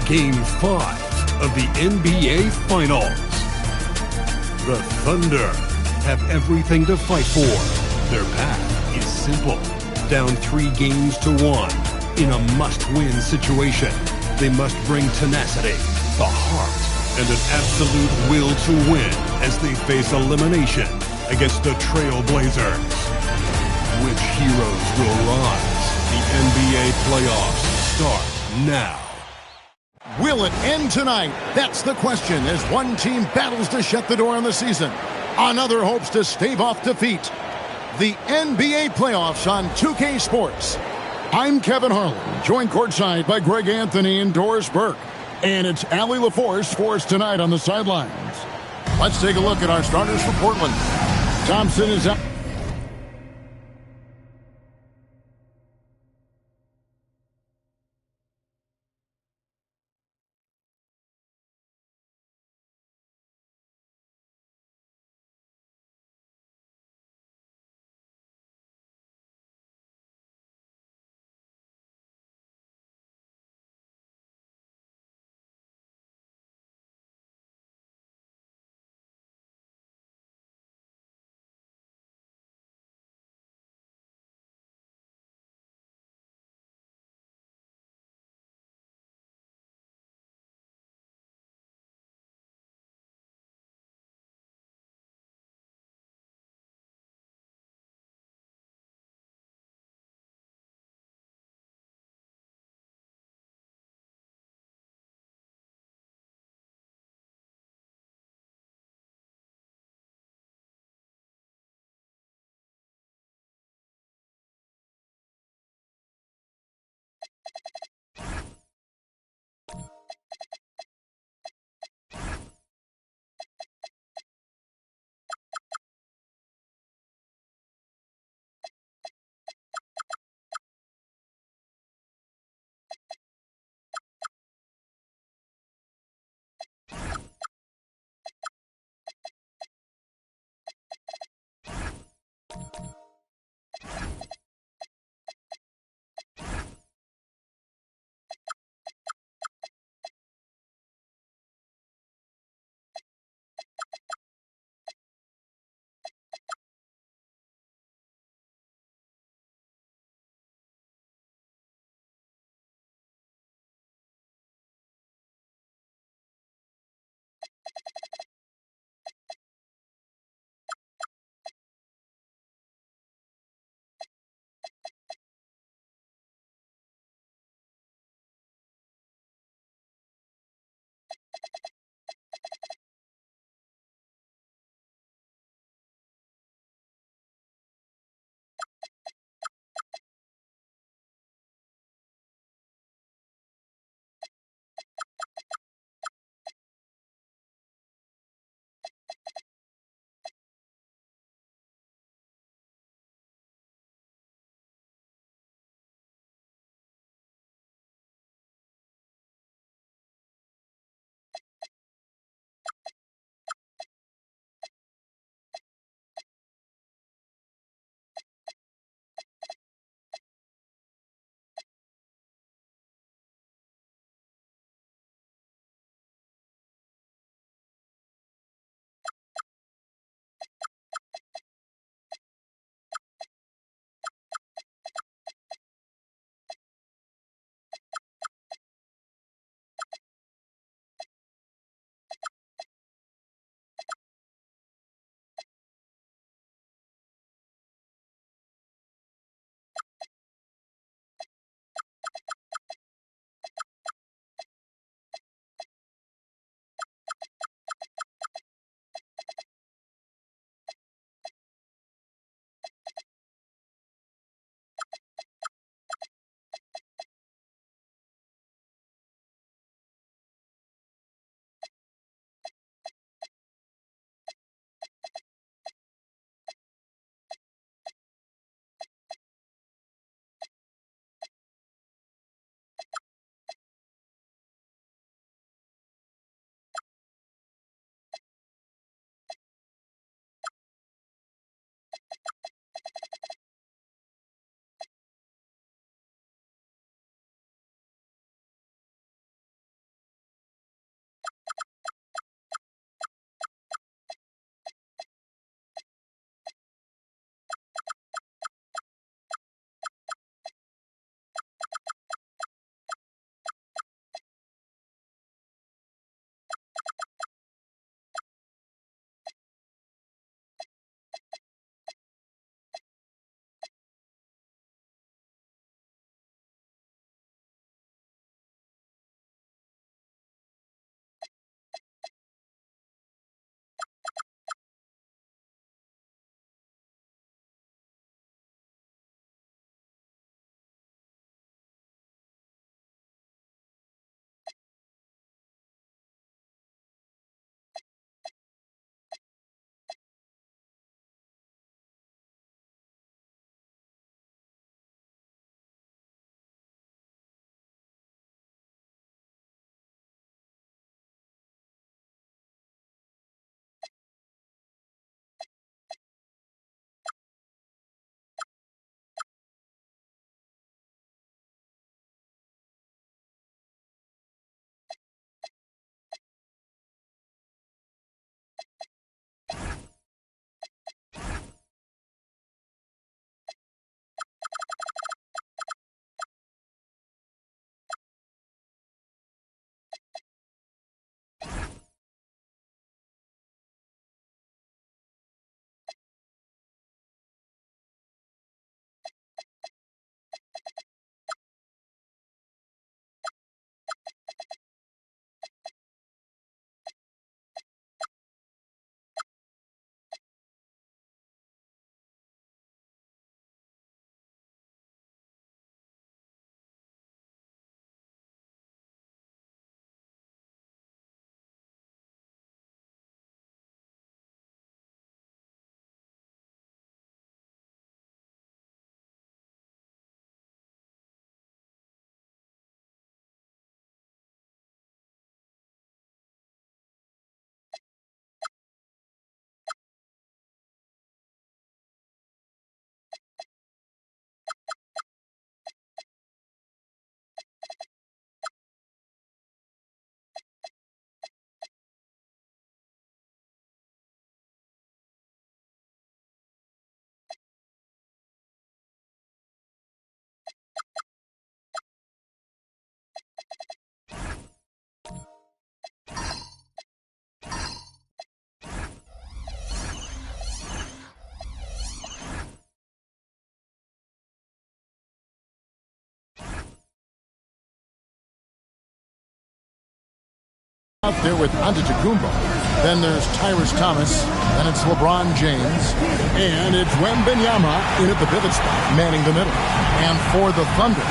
Game 5 of the NBA Finals. The Thunder have everything to fight for. Their path is simple. Down 3 games to 1 in a must-win situation. They must bring tenacity, the heart, and an absolute will to win as they face elimination against the Trail Blazers. Which heroes will rise? The NBA playoffs start now. Will it end tonight? That's the question as one team battles to shut the door on the season. Another hopes to stave off defeat. The NBA playoffs on 2K Sports. I'm Kevin Harlan, joined courtside by Greg Anthony and Doris Burke. And it's Allie LaForce for us tonight on the sidelines. Let's take a look at our starters for Portland. Thompson is out. Out there with Antetokounmpo. Then there's Tyrese Thomas. Then it's LeBron James. And it's Wembanyama in at the pivot spot, manning the middle. And for the Thunder,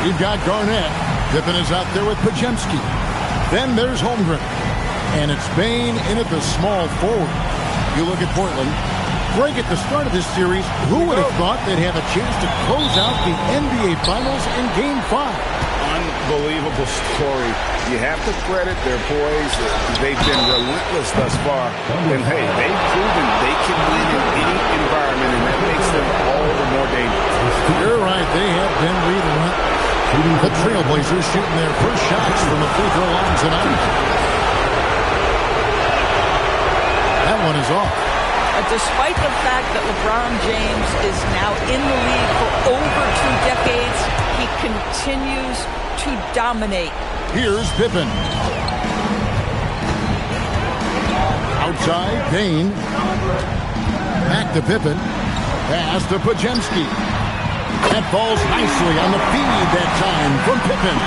we've got Garnett. Pippen is out there with Podziemski. Then there's Holmgren. And it's Bane in at the small forward. You look at Portland. Greg, at the start of this series, who would have thought they'd have a chance to close out the NBA Finals in Game 5? Unbelievable story. You have to credit their boys. They've been relentless thus far. And, hey, they've proven they can win in any environment, and that makes them all the more dangerous. You're right. They have been relentless. The Trailblazers shooting their first shots from the free throw line tonight. That one is off. Despite the fact that LeBron James is now in the league for over 2 decades, he continues to dominate. Here's Pippen. Outside, Bane. Back to Pippen. Pass to Podziemski. That falls nicely on the feed that time from Pippen.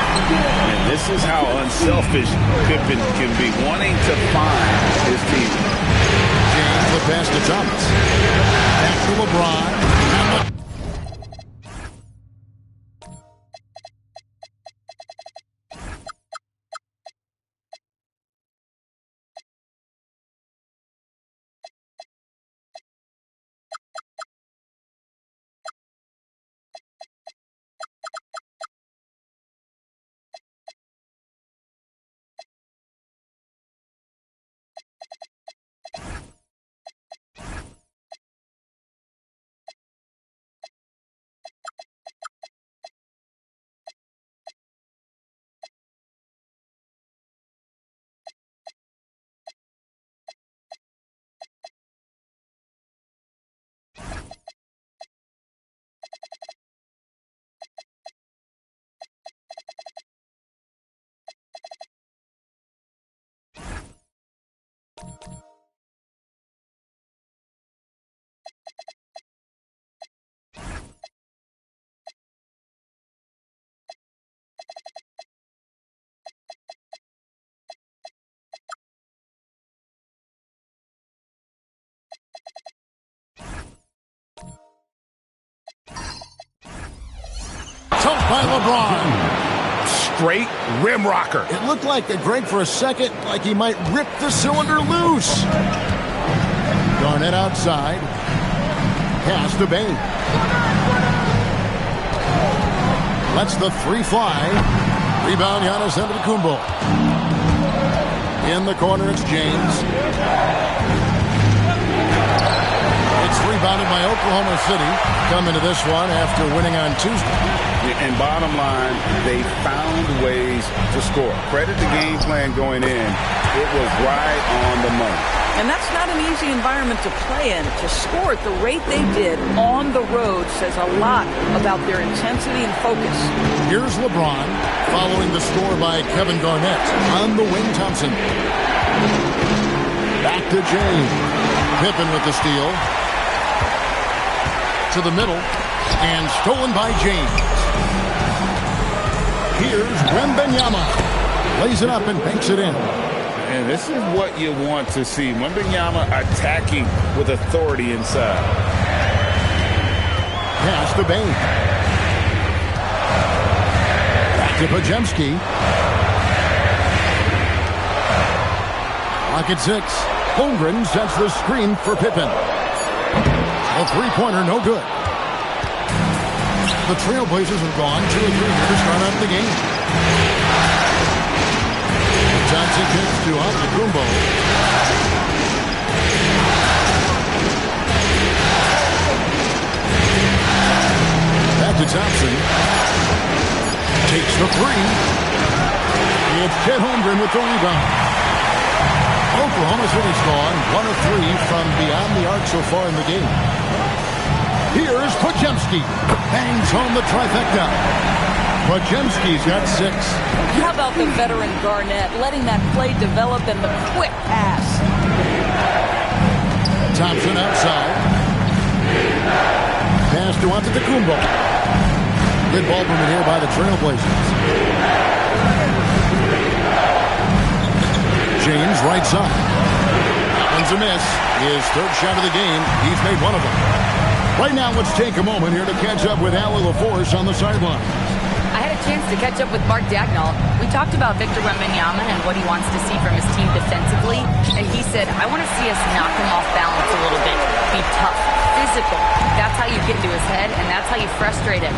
And this is how unselfish Pippen can be, wanting to find his team. James the pass to Thomas. Back to LeBron. Tumped by LeBron. Straight rim rocker. It looked like Greg for a second, like he might rip the cylinder loose. Garnett outside. Pass to Bane. Lets the three fly. Rebound, Giannis Antetokounmpo. In the corner, it's James. It's rebounded by Oklahoma City. Coming to this one after winning on Tuesday. And bottom line, they found ways to score. Credit the game plan going in. It was right on the money. And that's not an easy environment to play in. To score at the rate they did on the road says a lot about their intensity and focus. Here's LeBron following the score by Kevin Garnett on the wing. Thompson. Back to James. Pippen with the steal. To the middle. And stolen by James. Here's Wembanyama. Lays it up and banks it in. And this is what you want to see. Wembanyama attacking with authority inside. Pass to Bane. Back to Podziemski. Clock at 6. Holmgren sets the screen for Pippen. A three-pointer, no good. The Trailblazers have gone 2 or 3 here to start out the game. Johnson kicks to Antetokounmpo. Back to Thompson. Takes the three. It's Chet Holmgren with the rebound. Oklahoma City's gone 1 of 3 from beyond the arc so far in the game. Here's Podziemski. Bangs home the trifecta. Podziemski's got 6. How about the veteran Garnett letting that play develop and the quick pass? Thompson outside. Pass to Antetokounmpo. Good ball movement here by the Trailblazers. James, right side. That one's a miss. His third shot of the game. He's made one of them. Right now, let's take a moment here to catch up with Allie LaForce on the sideline. I had a chance to catch up with Mark Dagnall. We talked about Victor Wembanyama and what he wants to see from his team defensively. And he said, I want to see us knock him off balance a little bit. Be tough, physical. That's how you get into his head, and that's how you frustrate him.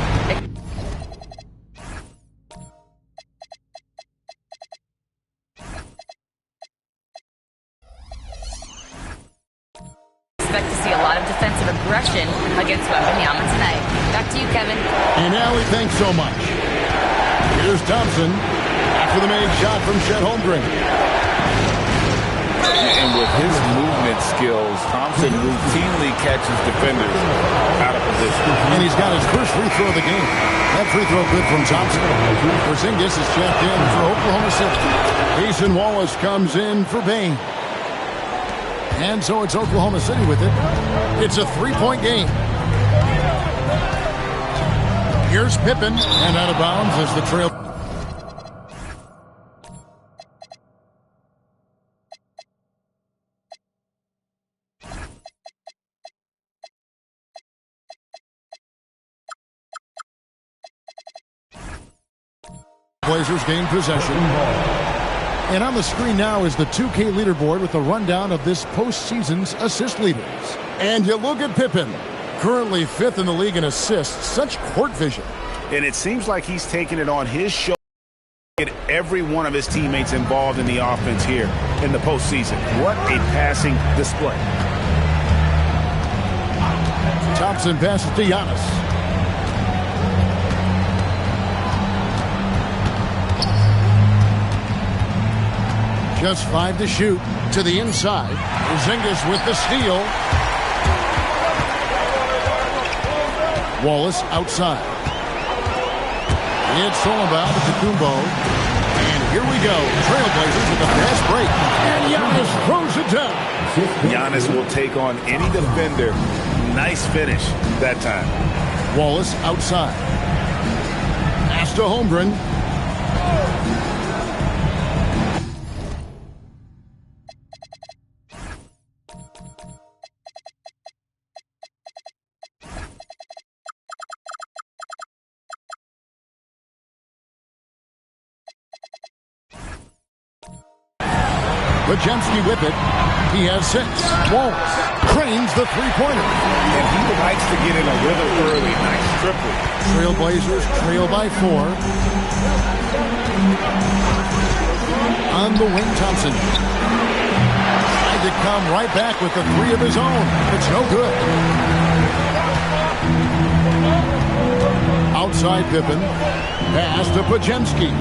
Expect to see a lot of defensive aggression against Wembanyama tonight. Back to you, Kevin. And Allie, thanks so much. Here's Thompson after the made shot from Chet Holmgren. And with his movement skills, Thompson routinely catches defenders out of position. And he's got his first free throw of the game. That free throw good from Thompson. Porzingis is checked in for Oklahoma City. Cason Wallace comes in for Bane. And so it's Oklahoma City with it. It's a three-point game. Here's Pippen, and out of bounds as the trail. Blazers gain possession. And on the screen now is the 2K leaderboard with a rundown of this postseason's assist leaders. And you look at Pippen, currently 5th in the league in assists. Such court vision. And it seems like he's taking it on his shoulder to get every one of his teammates involved in the offense here in the postseason. What a passing display. Thompson passes to Giannis. Just 5 to shoot. To the inside. Porzingis with the steal. Wallace outside. It's Solombaum to Kumbo. And here we go. Trailblazers with a fast break. And Giannis throws it down. Giannis will take on any defender. Nice finish that time. Wallace outside. Pass to Holmgren. Podziemski with it. He has 6. Wallace cranes the three-pointer. And he likes to get in a rhythm early. Nice triple. Trailblazers trail by 4. On the wing, Thompson. Tried to come right back with the 3 of his own. It's no good. Outside Pippen. Pass to Podziemski.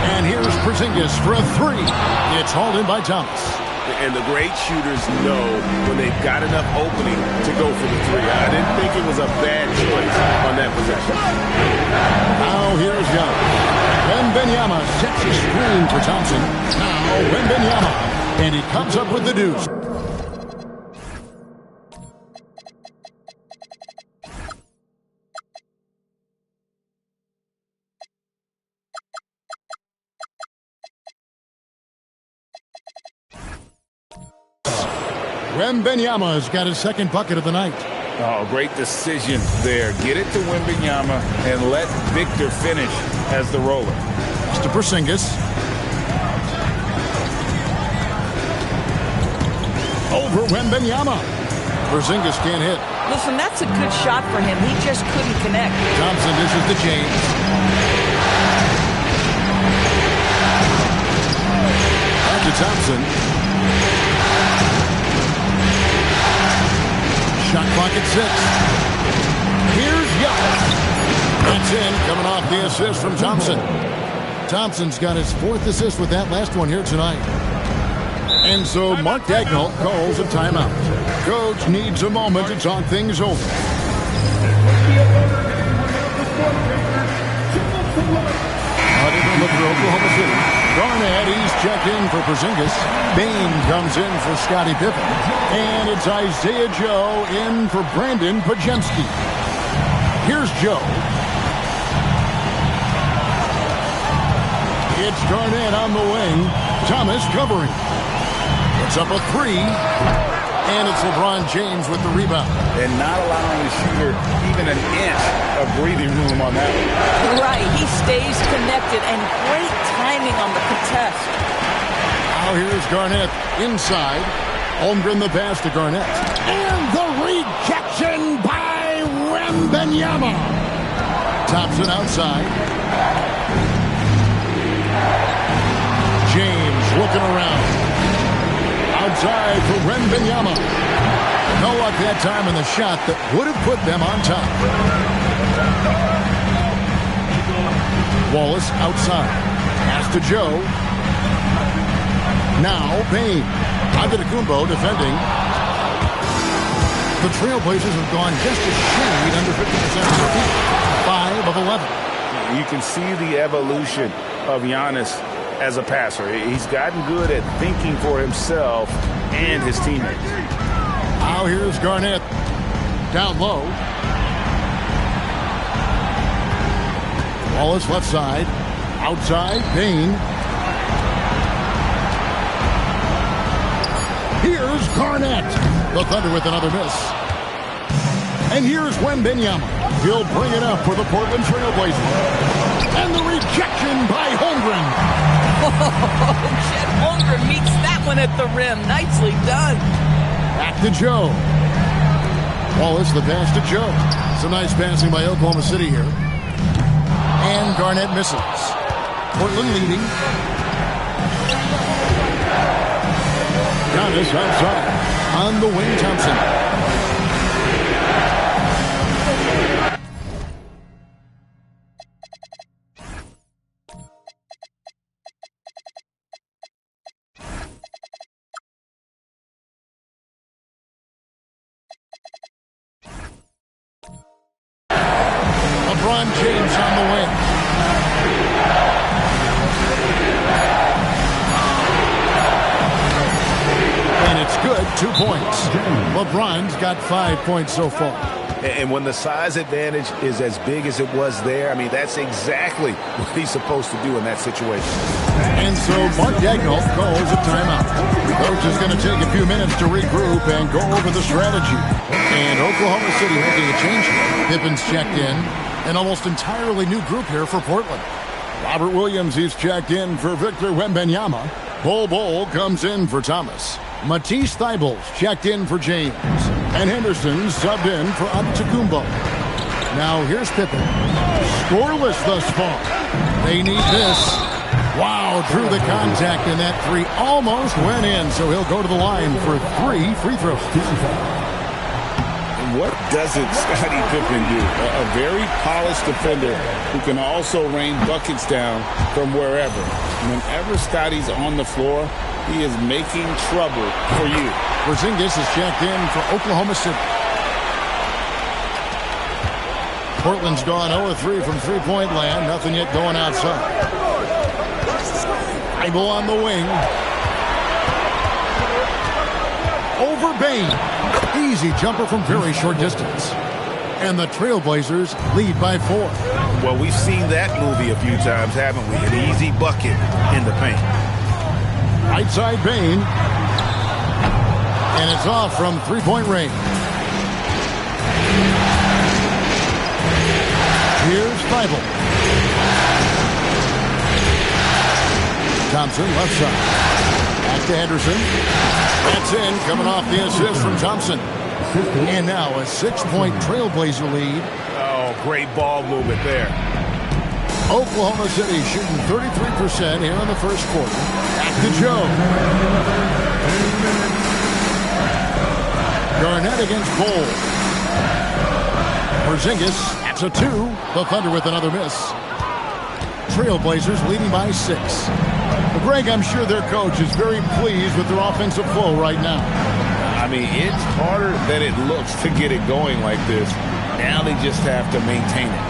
And here's Porzingis for a 3. It's hauled in by Thomas. And the great shooters know when they've got enough opening to go for the 3. I didn't think it was a bad choice on that possession. Now here's Young. Wembanyama sets a screen for Thompson. Now Wembanyama. And he comes up with the deuce. Wembanyama's got his second bucket of the night. Oh, great decision there. Get it to Wembanyama and let Victor finish as the roller. To Porzingis. Over Wembanyama. Porzingis can't hit. Listen, that's a good shot for him. He just couldn't connect. Thompson dishes to James. Back to Thompson. Shot clock at 6. Here's Giannis. That's in, coming off the assist from Thompson. Thompson's got his 4th assist with that last one here tonight. And so Mark Dagnall calls a timeout. Coach needs a moment to talk things over. A different look for Oklahoma City. Garnett, he's checked in for Porzingis. Bane comes in for Scottie Pippen. And it's Isaiah Joe in for Brandon Podziemski. Here's Joe. It's Garnett on the wing. Thomas covering. Puts up a three. And it's LeBron James with the rebound. And not allowing the shooter even an inch of breathing room on that one. Right, he stays connected, and great timing on the contest. Now here's Garnett inside. Holmgren the pass to Garnett. And the rejection by Wembanyama. Thompson outside. James looking around. Outside for Wembanyama. No luck that time in the shot that would have put them on top. Wallace outside. Pass to Joe. Now Payne. Antetokounmpo defending. The Trailblazers have gone just a shade under 50% of their feet. 5 of 11. You can see the evolution of Giannis as a passer. He's gotten good at thinking for himself and his teammates. Now here's Garnett. Down low. Wallace left side. Outside, Payne. Here's Garnett. The Thunder with another miss. And here's Wembanyama. He'll bring it up for the Portland Trailblazers. And the rejection by Holmgren. Chet Holmgren meets that one at the rim. Nicely done. Back to Joe. Wallace the pass to Joe. Some nice passing by Oklahoma City here. And Garnett misses. Portland leading. Giannis outside. On the wing, Thompson. LeBron James on the wing. And it's good. 2 points. LeBron's got 5 points so far. And when the size advantage is as big as it was there, I mean, that's exactly what he's supposed to do in that situation. And so Mark Daigneault calls a timeout. The coach is going to take a few minutes to regroup and go over the strategy. And Oklahoma City making a change. Pippin's checked in. An almost entirely new group here for Portland. Robert Williams, he's checked in for Victor Wembanyama. Bol comes in for Thomas. Matisse Thybulle's checked in for James. And Henderson subbed in for Antetokounmpo. Now here's Pippen. Scoreless thus far. They need this. Wow, drew the contact, and that three almost went in, so he'll go to the line for 3 free throws. What doesn't Scottie Pippen do? A very polished defender who can also rain buckets down from wherever. Whenever Scottie's on the floor, he is making trouble for you. Porzingis is checked in for Oklahoma City. Portland's gone 0-3 from three-point land. Nothing yet going outside. Thybulle on the wing. Over Bane. Easy jumper from very short distance. And the Trailblazers lead by 4. Well, we've seen that movie a few times, haven't we? An easy bucket in the paint. Right side Bane. And it's off from three-point range. Here's Thybulle. Thompson left side. Back to Henderson. That's in, coming off the assist from Thompson. And now a 6-point Trailblazer lead. Oh, great ball movement there. Oklahoma City shooting 33% here in the first quarter. Back to Joe. Garnett against Bol. Porzingis, that's a 2. The Thunder with another miss. Trailblazers leading by 6. Well, Greg, I'm sure their coach is very pleased with their offensive flow right now. I mean, it's harder than it looks to get it going like this. Now they just have to maintain it.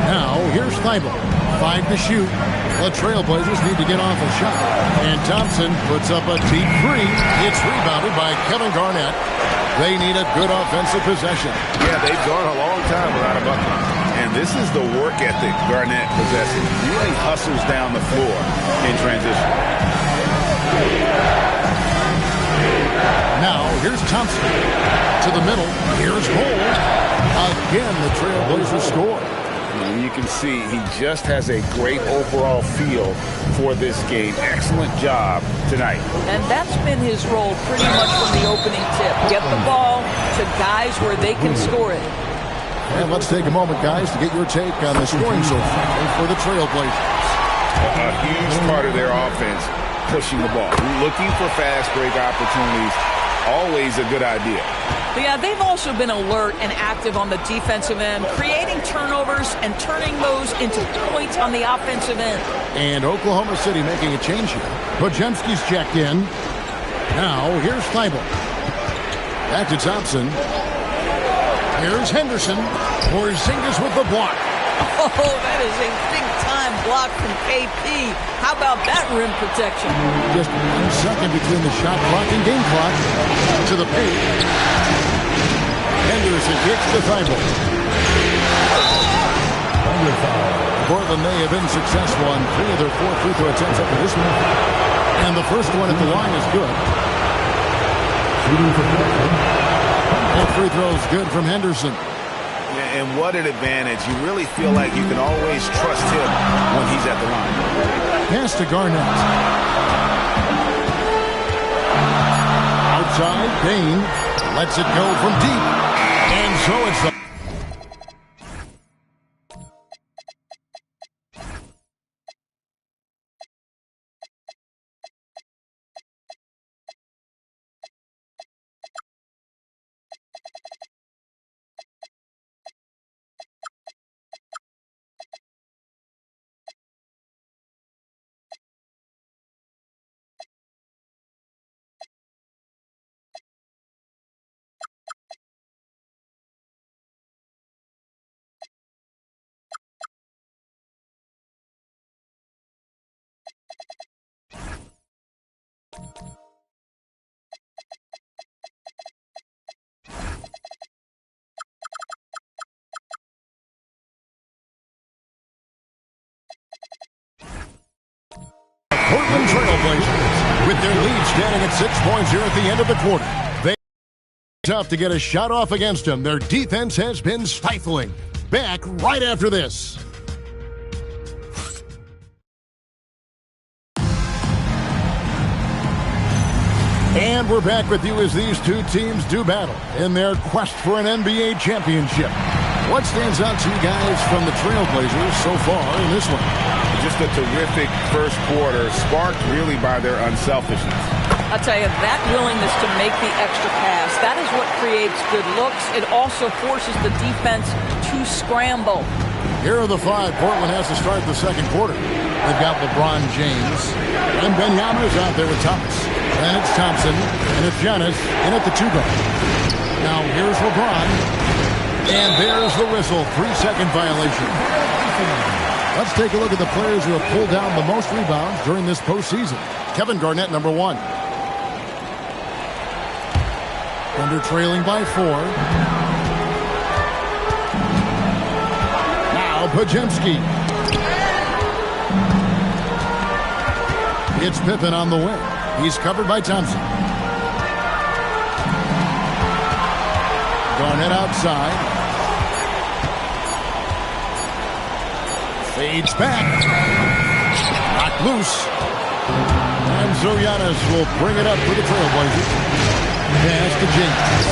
Now, here's Thybulle. 5 to shoot. The Trailblazers need to get off a shot. And Thompson puts up a deep three. It's rebounded by Kevin Garnett. They need a good offensive possession. Yeah, they've gone a long time without a bucket. And this is the work ethic Garnett possesses. Really hustles down the floor in transition. Now, here's Thompson. To the middle. Here's Hole. Again, the Trailblazers score. And you can see he just has a great overall feel for this game. Excellent job tonight. And that's been his role pretty much from the opening tip. Get the ball to guys where they can score it. And let's take a moment, guys, to get your take on the scoring so far for the Trailblazers. A huge part of their offense, pushing the ball. Looking for fast break opportunities, always a good idea. But yeah, they've also been alert and active on the defensive end, creating turnovers and turning those into points on the offensive end. And Oklahoma City making a change here. Podziemski's checked in. Now, here's Thibault. Back to Thompson. Here's Henderson. Porzingis with the block. Oh, that is a big-time block from KP. How about that rim protection? Just 1 second between the shot clock and game clock. To the paint. Henderson kicks to Thibault. Portland may have been successful on 3 of their 4 free throw attempts up to this one. And the first one at the line is good. That free throw is good from Henderson. And what an advantage. You really feel like you can always trust him when he's at the line. Pass to Garnett. Outside, Bane lets it go from deep. And so it's the Portland Trailblazers with their lead standing at 6 points here at the end of the quarter. They tough to get a shot off against them. Their defense has been stifling. Back right after this. And we're back with you as these two teams do battle in their quest for an NBA championship. What stands out to you guys from the Trailblazers so far in this one? Just a terrific first quarter, sparked really by their unselfishness. I'll tell you, that willingness to make the extra pass, that is what creates good looks. It also forces the defense to scramble. Here are the 5 Portland has to start the second quarter. They've got LeBron James, and Wembanyama is out there with Thomas. And it's Thompson, and it's Giannis, and at the 2-guard. Now here's LeBron, and there's the whistle, 3-second violation. Let's take a look at the players who have pulled down the most rebounds during this postseason. Kevin Garnett, number 1. Thunder trailing by 4. Now Podziemski. It's Pippen on the wing. He's covered by Thompson. Garnett outside. Fades back. Knocked loose. And so Giannis will bring it up for the Trailblazers. Pass to James.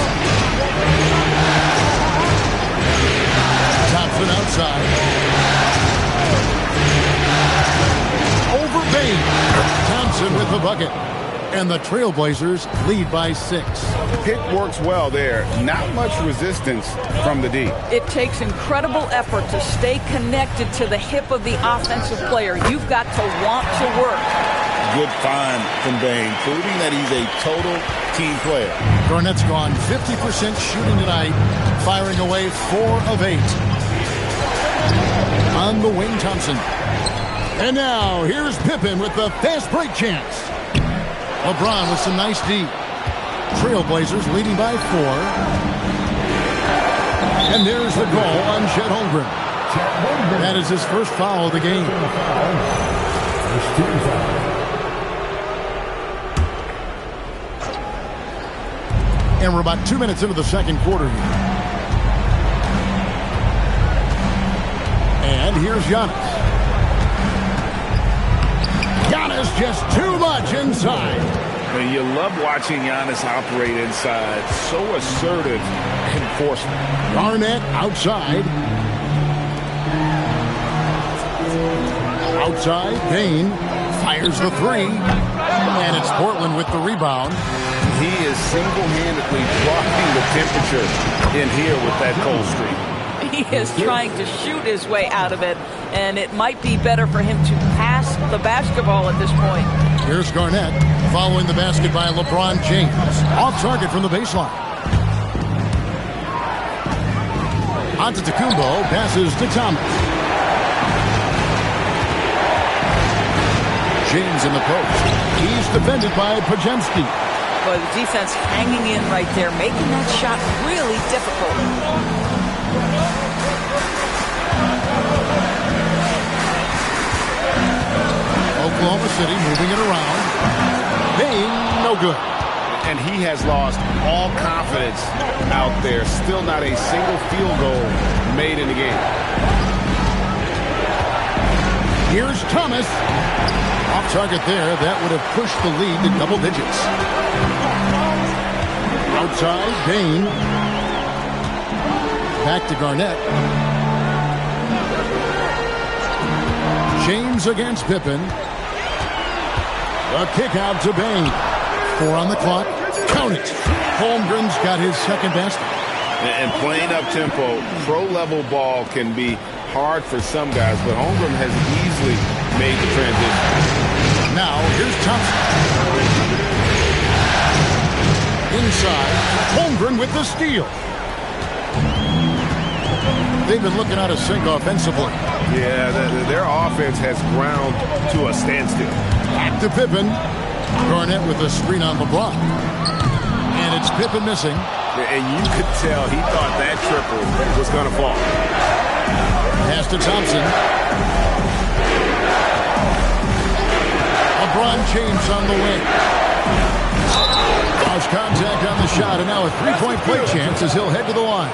Thompson outside. Over Bane. Thompson with the bucket. And the Trailblazers lead by 6. Pick works well there. Not much resistance from the D. It takes incredible effort to stay connected to the hip of the offensive player. You've got to want to work. Good find from Bane, proving that he's a total team player. Garnett's gone 50% shooting tonight, firing away 4 of 8. On the wing, Thompson. And now, here's Pippen with the fast break chance. LeBron with some nice D. Trailblazers leading by 4. And there's the goal on Chet Holmgren. That is his first foul of the game. And we're about 2 minutes into the second quarter here. And here's Giannis. Giannis just too much inside. And you love watching Giannis operate inside. So assertive and forceful. Garnett outside. Outside, Bane fires the three. And it's Portland with the rebound. He is single-handedly dropping the temperature in here with that cold streak. He is trying to shoot his way out of it, and it might be better for him to pass the basketball at this point. Here's Garnett following the basket by LeBron James. Off target from the baseline. Antetokounmpo passes to Thomas. James in the post. He's defended by Podziemski. Boy, the defense hanging in right there, making that shot really difficult. Oklahoma City moving it around. Bane, no good. And he has lost all confidence out there. Still not a single field goal made in the game. Here's Thomas. Off target there. That would have pushed the lead to double digits. Outside, Bane. Back to Garnett. James against Pippen. A kick out to Bane. 4 on the clock. Count it. Holmgren's got his second basket. And playing up-tempo, pro-level ball can be hard for some guys, but Holmgren has easily made the transition. Now, here's Thompson. Inside, Holmgren with the steal. They've been looking out of sync offensively. Yeah, their offense has ground to a standstill. Back to Pippen. Garnett with a screen on LeBron. And it's Pippen missing. And you could tell he thought that triple was going to fall. Pass to Thompson. LeBron James on the wing. Lost contact on the shot, and now a three-point play chance as he'll head to the line.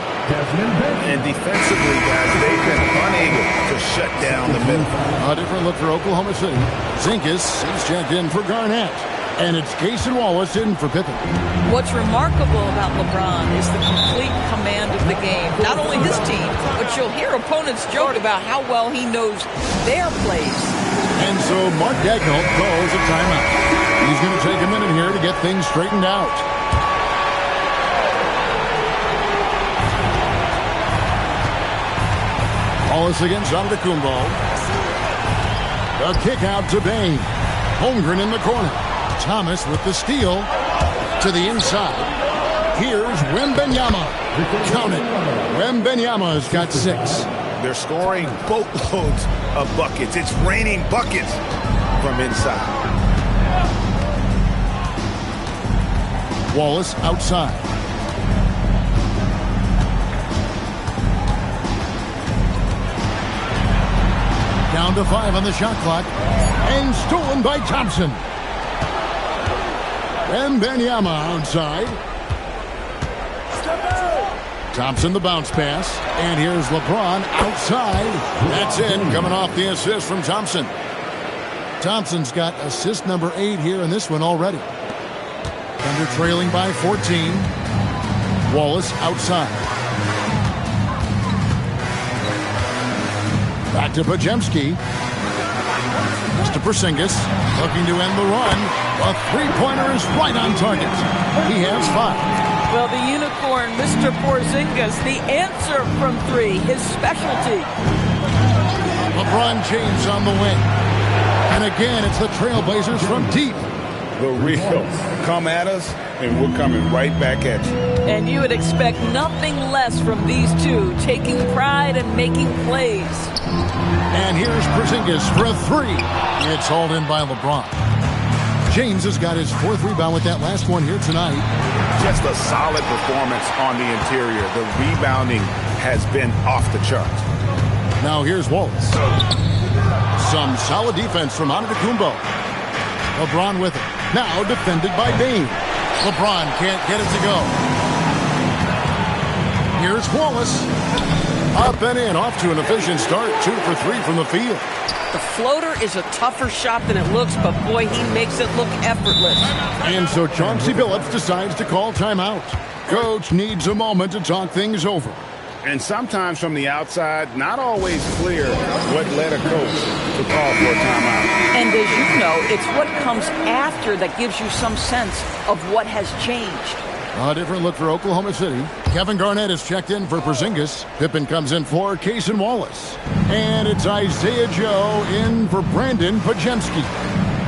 And defensively, guys, they've been unable to shut down the middle. A different look for Oklahoma City. Zinkas is checked in for Garnett. And it's Cason Wallace in for Pippen. What's remarkable about LeBron is the complete command of the game. Not only his team, but you'll hear opponents joke about how well he knows their plays. And so Mark Daigneault calls a timeout. He's going to take a minute here to get things straightened out. Wallace against Antetokounmpo. The kick out to Bane. Holmgren in the corner. Thomas with the steal to the inside. Here's Wembanyama. Count it. Wembanyama's got 6. They're scoring boatloads of buckets. It's raining buckets from inside. Wallace outside. Down to 5 on the shot clock. And stolen by Thompson. Wembanyama outside. Thompson the bounce pass. And here's LeBron outside. That's in. Coming off the assist from Thompson. Thompson's got assist number 8 here in this one already. Thunder trailing by 14. Wallace outside. Back to Podziemski. To Porzingis, looking to end the run. A three-pointer is right on target. He has 5. Well, the unicorn, Mr. Porzingis, the answer from 3, his specialty. LeBron James on the wing. And again, it's the Trailblazers from deep. The real. Come at us, and we're coming right back at you. And you would expect nothing less from these two, taking pride and making plays. And here's Porzingis for a 3. It's hauled in by LeBron. James has got his 4th rebound with that last one here tonight. Just a solid performance on the interior. The rebounding has been off the charts. Now here's Wallace. Some solid defense from Antetokounmpo. LeBron with it. Now defended by Bane. LeBron can't get it to go. Here's Wallace. Up and in, off to an efficient start. 2 for 3 from the field. The floater is a tougher shot than it looks, but boy, he makes it look effortless. And so Chauncey Billups decides to call timeout. Coach needs a moment to talk things over. And sometimes from the outside, not always clear what led a coach to call for a timeout. And as you know, it's what comes after that gives you some sense of what has changed. A different look for Oklahoma City. Kevin Garnett is checked in for Porzingis. Pippen comes in for Cason Wallace. And it's Isaiah Joe in for Brandon Podziemski.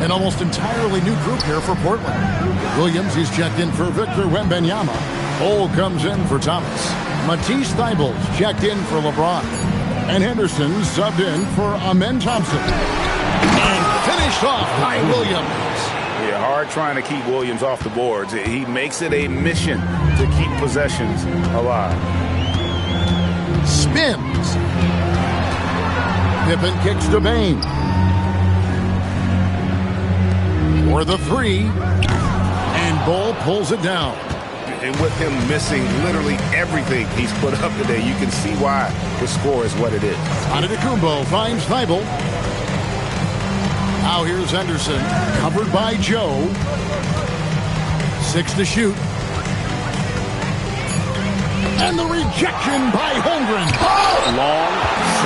An almost entirely new group here for Portland. Williams, he's checked in for Victor Wembanyama. Ole comes in for Thomas. Matisse Thybulle's checked in for LeBron. And Henderson subbed in for Amen Thompson. And finished off by Williams. Yeah, hard trying to keep Williams off the boards. He makes it a mission to keep possessions alive. Spins. Pippen kicks to Bane. For the 3. And Bull pulls it down. And with him missing literally everything he's put up today, you can see why the score is what it is. Antetokounmpo finds Thybulle. Now here's Henderson, covered by Joe. 6 to shoot. And the rejection by Holmgren. Long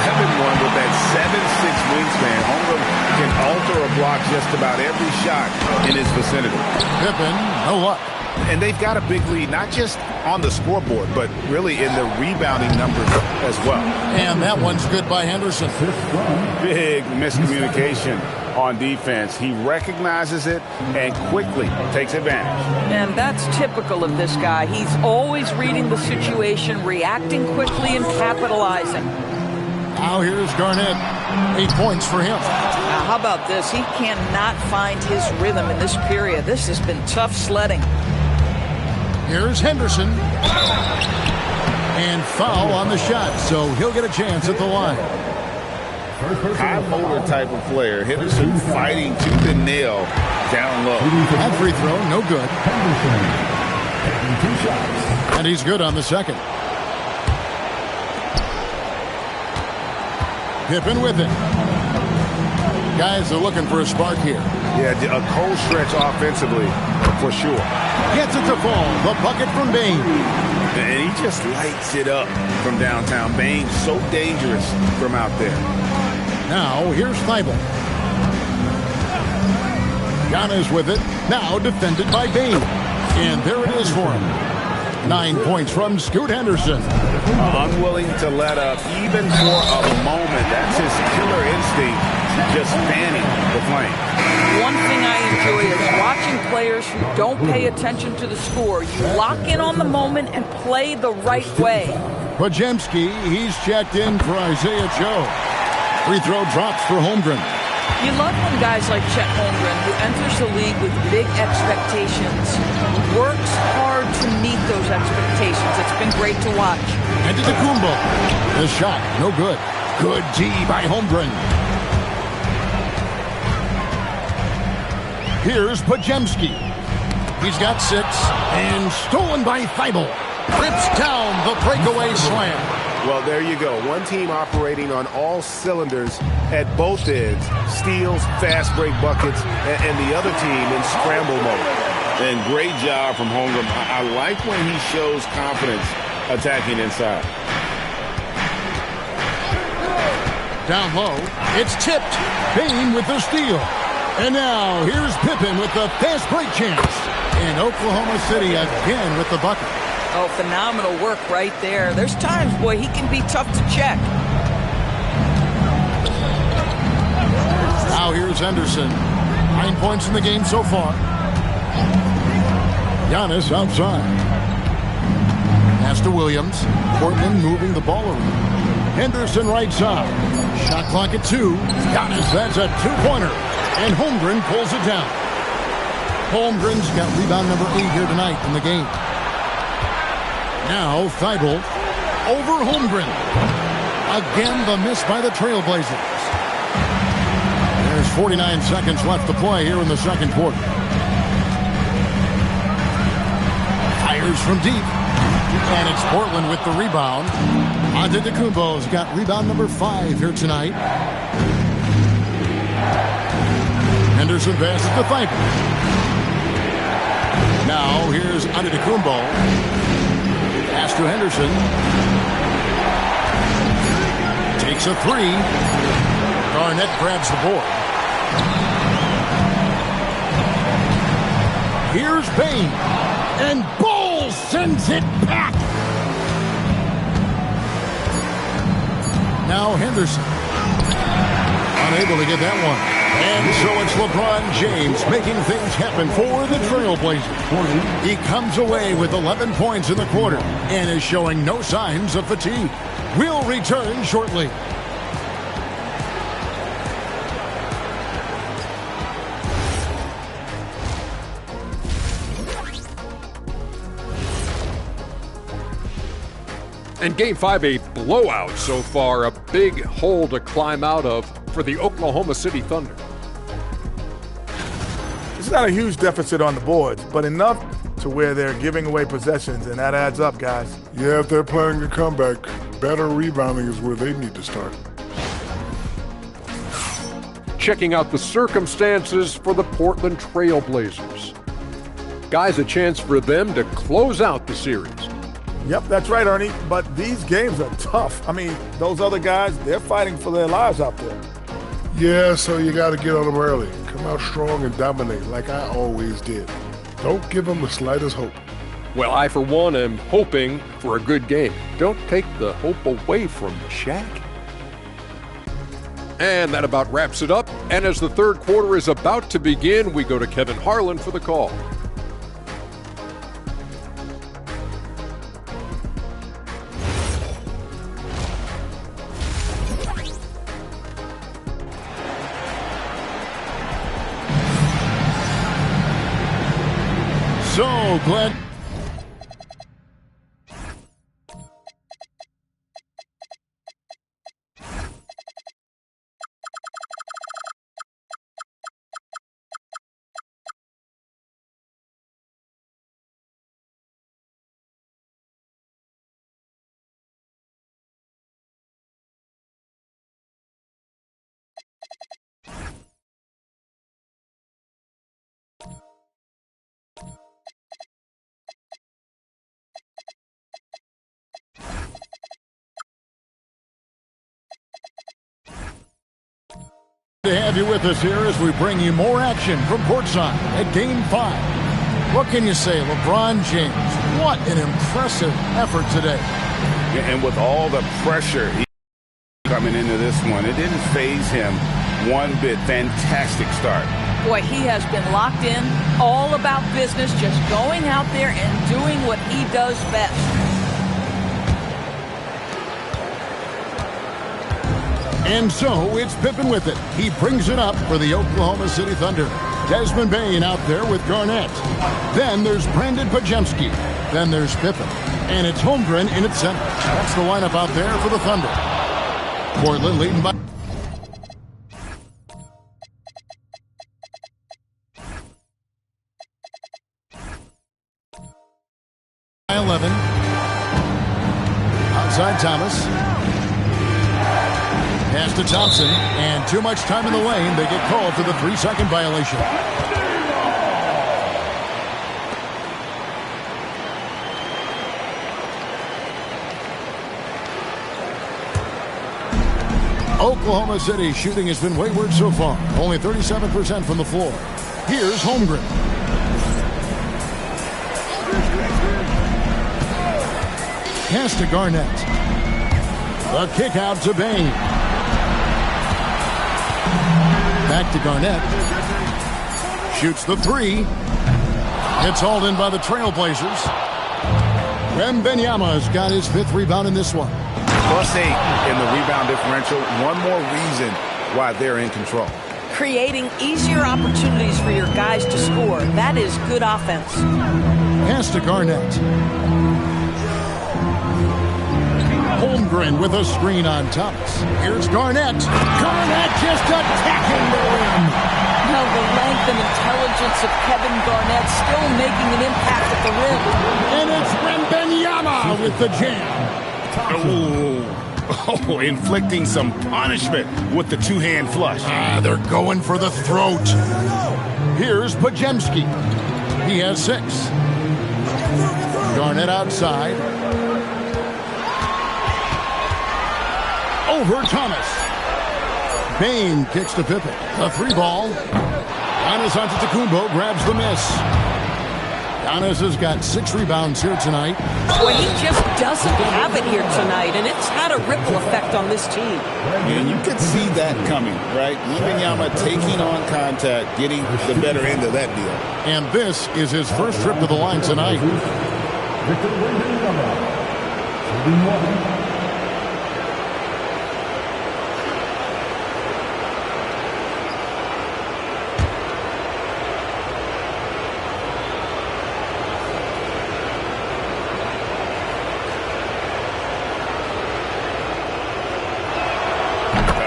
7-1 with that 7'6" wingspan. Holmgren can alter a block just about every shot in his vicinity. Pippen, no luck. And they've got a big lead, not just on the scoreboard, but really in the rebounding numbers as well. And that one's good by Henderson. Big miscommunication on defense. He recognizes it and quickly takes advantage. And that's typical of this guy. He's always reading the situation, reacting quickly, and capitalizing. Now here's Garnett. 8 points for him. Now, how about this? He cannot find his rhythm in this period. This has been tough sledding. Here's Henderson. And foul on the shot, so he'll get a chance at the line. High motor type of player. Henderson fighting tooth and nail down low. That free throw, no good. And he's good on the second. Pippen with it. Guys are looking for a spark here. Yeah, a cold stretch offensively for sure. Gets it to fall. The bucket from Bane. And he just lights it up from downtown. Bane so dangerous from out there. Now here's Thybulle. Giannis with it. Now defended by Bane. And there it is for him. 9 points from Scoot Henderson. Unwilling to let up even for a moment. That's his killer instinct, just fanning the flame. One thing I enjoy is watching players who don't pay attention to the score. You lock in on the moment and play the right way. Podziemski, he's checked in for Isaiah Joe. Free throw drops for Holmgren. You love when guys like Chet Holmgren, who enters the league with big expectations, works hard to meet those expectations. It's been great to watch. Antetokounmpo. The shot, no good. Good D by Holmgren. Here's Podziemski. He's got 6 and stolen by Thybulle. Rips down the breakaway slam. Well, there you go. One team operating on all cylinders at both ends. Steals, fast break buckets, and the other team in scramble mode. And great job from Holmgren. I like when he shows confidence attacking inside. Down low, it's tipped. Bane with the steal. And now here's Pippen with the fast break chance. And Oklahoma City again with the bucket. Oh, phenomenal work right there. There's times, boy, he can be tough to check. Now here's Henderson. 9 points in the game so far. Giannis outside. Pass to Williams. Portland moving the ball around. Henderson right side. Shot clock at 2. Giannis, that's a 2-pointer. And Holmgren pulls it down. Holmgren's got rebound number 8 here tonight in the game. Now Thybulle over Holmgren. Again, the miss by the Trailblazers. There's 49 seconds left to play here in the second quarter. Fires from deep. And it's Portland with the rebound. Antetokounmpo's got rebound number 5 here tonight. Henderson passes to Thybulle. Now here's Antetokounmpo. Pass to Henderson. Takes a 3. Garnett grabs the board. Here's Bane. And Ball sends it back. Now Henderson. Unable to get that one. And so it's LeBron James making things happen for the Trailblazers. He comes away with 11 points in the quarter and is showing no signs of fatigue. We'll return shortly. And Game 5, a blowout so far, a big hole to climb out of for the Oklahoma City Thunder. It's not a huge deficit on the boards, but enough to where they're giving away possessions, and that adds up, guys. Yeah, if they're playing a comeback, better rebounding is where they need to start. Checking out the circumstances for the Portland Trailblazers. Guys, a chance for them to close out the series. Yep, that's right, Ernie, but these games are tough. I mean, those other guys, they're fighting for their lives out there. Yeah, so you got to get on them early. Come out strong and dominate like I always did. Don't give them the slightest hope. Well, I, for one, am hoping for a good game. Don't take the hope away from me, Shaq. And that about wraps it up. And as the third quarter is about to begin, we go to Kevin Harlan for the call. So glad. To have you with us here as we bring you more action from courtside at Game 5. What can you say, LeBron James? What an impressive effort today. Yeah, and with all the pressure coming into this one, it didn't faze him one bit. Fantastic start. Boy, he has been locked in, all about business, just going out there and doing what he does best. And so it's Pippen with it. He brings it up for the Oklahoma City Thunder. Desmond Bane out there with Garnett. Then there's Brandon Podziemski. Then there's Pippen. And it's Holmgren in its center. That's the lineup out there for the Thunder. Portland leading by 11. Outside Thomas. Pass to Thompson, and too much time in the lane. They get called for the 3-second violation. Oklahoma City shooting has been wayward so far. Only 37% from the floor. Here's Holmgren. Pass to Garnett. The kick out to Bane. Back to Garnett. Shoots the 3. It's hauled in by the Trailblazers. Wembanyama's got his 5th rebound in this one. +8 in the rebound differential. One more reason why they're in control. Creating easier opportunities for your guys to score. That is good offense. Pass to Garnett. Holmgren. Holmgren with a screen on Thomas. Here's Garnett. Garnett just attacking the rim. Now the length and intelligence of Kevin Garnett still making an impact at the rim. And it's Wembanyama with the jam. Oh, inflicting some punishment with the two-hand flush. They're going for the throat. Here's Podziemski. He has 6. Garnett outside. Over Thomas. Bane kicks to Pippen. The 3-ball. Giannis Antetokounmpo grabs the miss. Giannis has got 6 rebounds here tonight. Well, he just doesn't have it here tonight, and it's had a ripple effect on this team. And you could see that coming, right? Wembanyama taking on contact, getting the better end of that deal. And this is his first trip to the line tonight.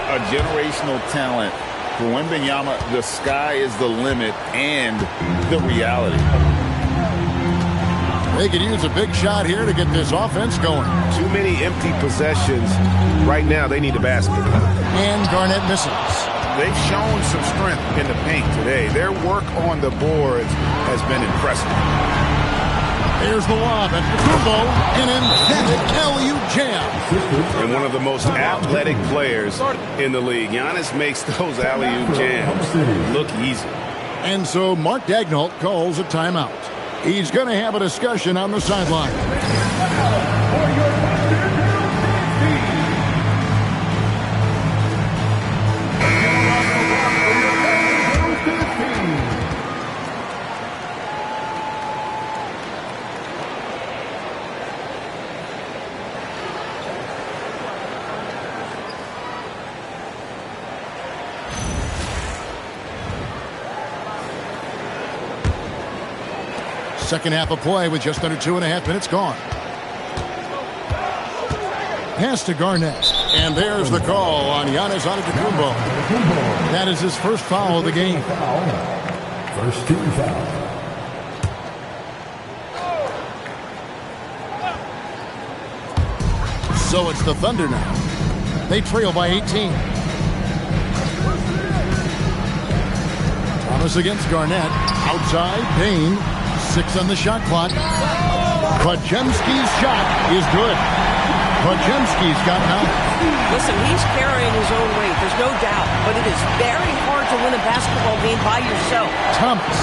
A generational talent. For Wembanyama, the sky is the limit and the reality. They could use a big shot here to get this offense going. Too many empty possessions. Right now, they need a basket. And Garnett misses. They've shown some strength in the paint today. Their work on the boards has been impressive. Here's the lob at Kumbo, an emphatic alley-oop jam. And one of the most athletic players in the league. Giannis makes those alley-oop jams look easy. And so Mark Daigneault calls a timeout. He's going to have a discussion on the sideline. Second half of play with just under 2.5 minutes gone. Pass to Garnett. And there's the call on Giannis Antetokounmpo. That is his first foul of the game. First team foul. So it's the Thunder now. They trail by 18. Thomas against Garnett. Outside, Payne. 6 on the shot clock. Podziemski's shot is good. Podziemski's got 9. Listen, he's carrying his own weight. There's no doubt. But it is very hard to win a basketball game by yourself. Thomas.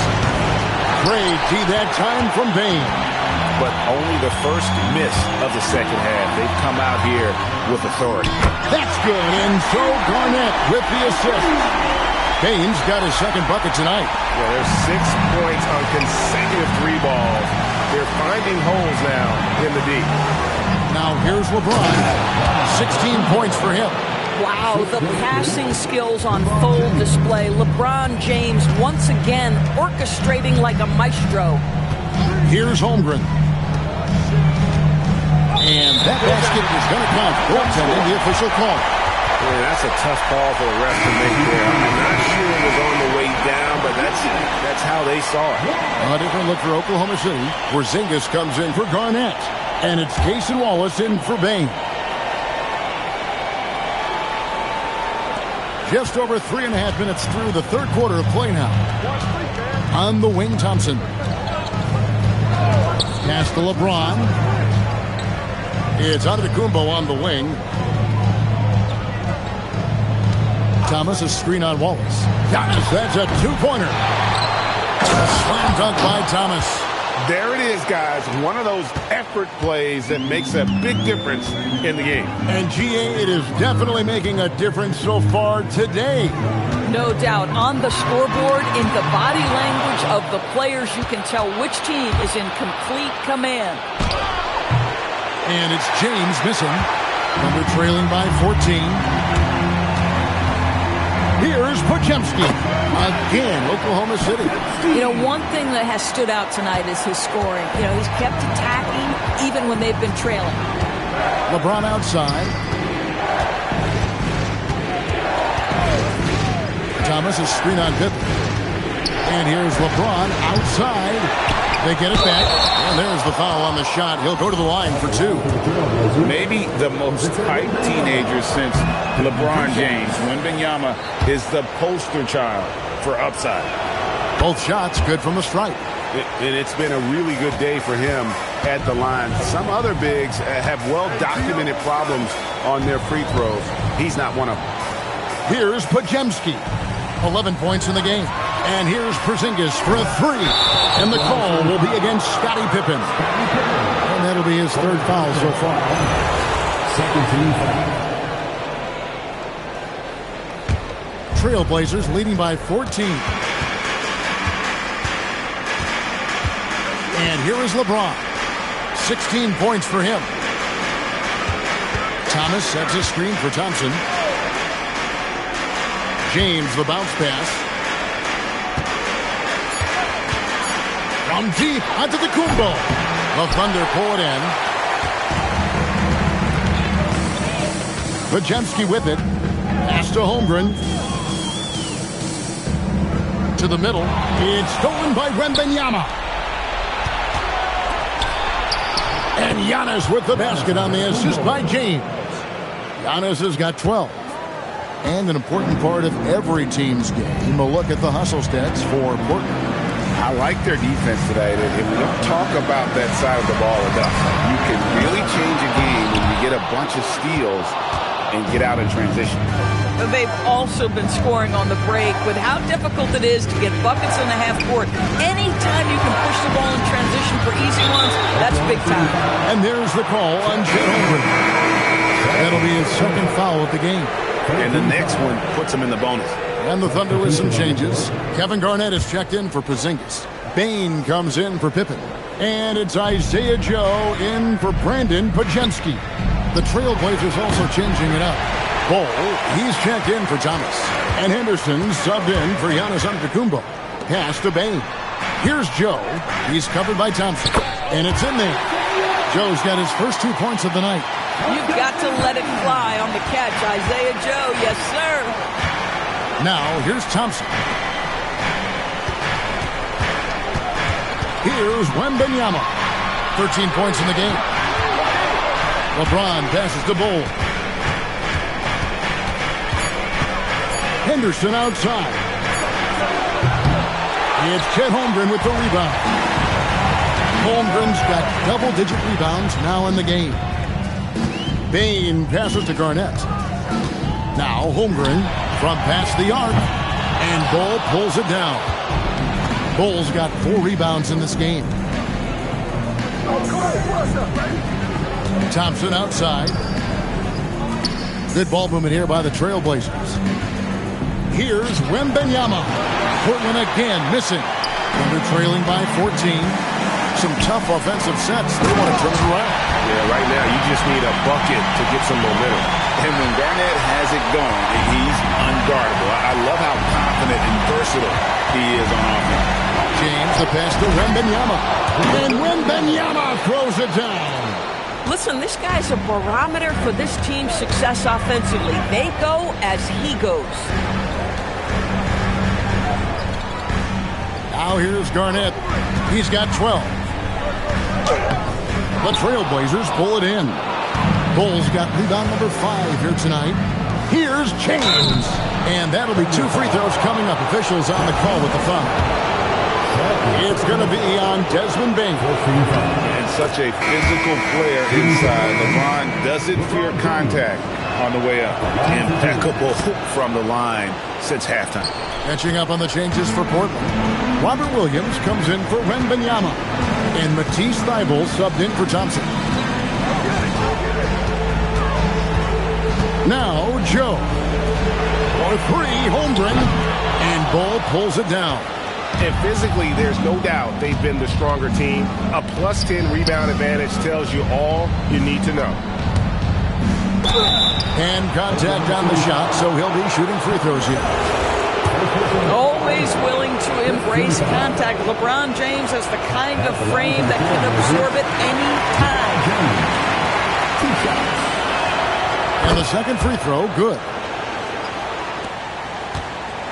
Great D that time from Bane. But only the first miss of the second half. They've come out here with authority. That's good. And so Garnett with the assist. Bane's got his second bucket tonight. Yeah, there's 6 points on consecutive 3 balls. They're finding holes now in the D. Now here's LeBron. 16 points for him. Wow, the passing skills on full display. LeBron James once again orchestrating like a maestro. Here's Holmgren. And that basket is going to count. Goaltending, the official call. Boy, that's a tough call for the ref to make there. I'm not sure it was on the way down, but that's how they saw it. A different look for Oklahoma City. Porzingis comes in for Garnett. And it's Cason Wallace in for Bane. Just over 3.5 minutes through the third quarter of play now. On the wing, Thompson. Pass to LeBron. It's Antetokounmpo on the wing. Thomas, a screen on Wallace. Giannis, that's a 2-pointer. A slam dunk by Thomas. There it is, guys. One of those effort plays that makes a big difference in the game. And GA, it is definitely making a difference so far today. No doubt. On the scoreboard, in the body language of the players, you can tell which team is in complete command. And it's James missing. Thunder trailing by 14. Here's Podziemski. Again, Oklahoma City. You know, one thing that has stood out tonight is his scoring. You know, he's kept attacking even when they've been trailing. LeBron outside. Thomas is screen on Pippen. And here's LeBron outside. They get it back. And there's the foul on the shot. He'll go to the line for 2. Maybe the most hyped teenager since LeBron James. Wembanyama is the poster child for upside. Both shots good from the stripe. And it's been a really good day for him at the line. Some other bigs have well-documented problems on their free throws. He's not one of them. Here's Podziemski. 11 points in the game. And here's Porzingis for a 3. And the call will be against Scottie Pippen. And that'll be his 3rd foul so far. Second team foul. Trailblazers leading by 14. And here is LeBron. 16 points for him. Thomas sets a screen for Thompson. James, the bounce pass. From deep onto the Kumbo. The Thunder pull it in. Podziemski with it. Pass to Holmgren. To the middle. It's stolen by Wembanyama. And Giannis with the basket on the assist by James. Giannis has got 12. And an important part of every team's game, a look at the hustle stats for Portland. I like their defense today. And we don't talk about that side of the ball enough. You can really change a game when you get a bunch of steals and get out in transition. They've also been scoring on the break with how difficult it is to get buckets in the half court. Anytime you can push the ball in transition for easy ones, that's big time. And there's the call on Chet Holmgren. That'll be his 2nd foul of the game. And the next one puts him in the bonus. And the Thunder with some changes. Kevin Garnett is checked in for Porzingis. Bain comes in for Pippen. And it's Isaiah Joe in for Brandon Podziemski. The Trailblazers also changing it up. Ball, he's checked in for Thomas. And Henderson subbed in for Giannis Antetokounmpo. Pass to Bain. Here's Joe. He's covered by Thompson. And it's in there. Joe's got his first 2 points of the night. You've got to let it fly on the catch, Isaiah Joe. Yes, sir. Now, here's Thompson. Here's Wembanyama. 13 points in the game. LeBron passes to Bull. Henderson outside. It's Chet Holmgren with the rebound. Holmgren's got double-digit rebounds now in the game. Bain passes to Garnett. Now Holmgren from past the arc. And Bull pulls it down. Bull's got 4 rebounds in this game. Thompson outside. Good ball movement here by the Trailblazers. Here's Wembanyama. Portland again missing. Thunder trailing by 14. Some tough offensive sets. They want to turn it around. Yeah, right now you just need a bucket to get some momentum. And when Garnett has it going, he's unguardable. I love how confident and versatile he is on offense. James, the pass to Wembanyama. And Wembanyama throws it down. Listen, this guy's a barometer for this team's success offensively. They go as he goes. Now here's Garnett. He's got 12. The Trailblazers pull it in. Bulls got rebound number 5 here tonight. Here's James. And that'll be 2 free throws coming up. Officials on the call with the foul. It's going to be on Desmond Bain. And such a physical player inside. LeBron doesn't fear contact on the way up. Impeccable from the line since halftime. Catching up on the changes for Portland. Robert Williams comes in for Wembanyama. And Matisse Thybulle subbed in for Thompson. Now Joe. For 3, Holmgren. And Bull pulls it down. And physically, there's no doubt they've been the stronger team. A +10 rebound advantage tells you all you need to know. And contact on the shot, so he'll be shooting free throws here. Always willing to embrace contact. LeBron James has the kind of frame that can absorb it any time. And the second free throw, good.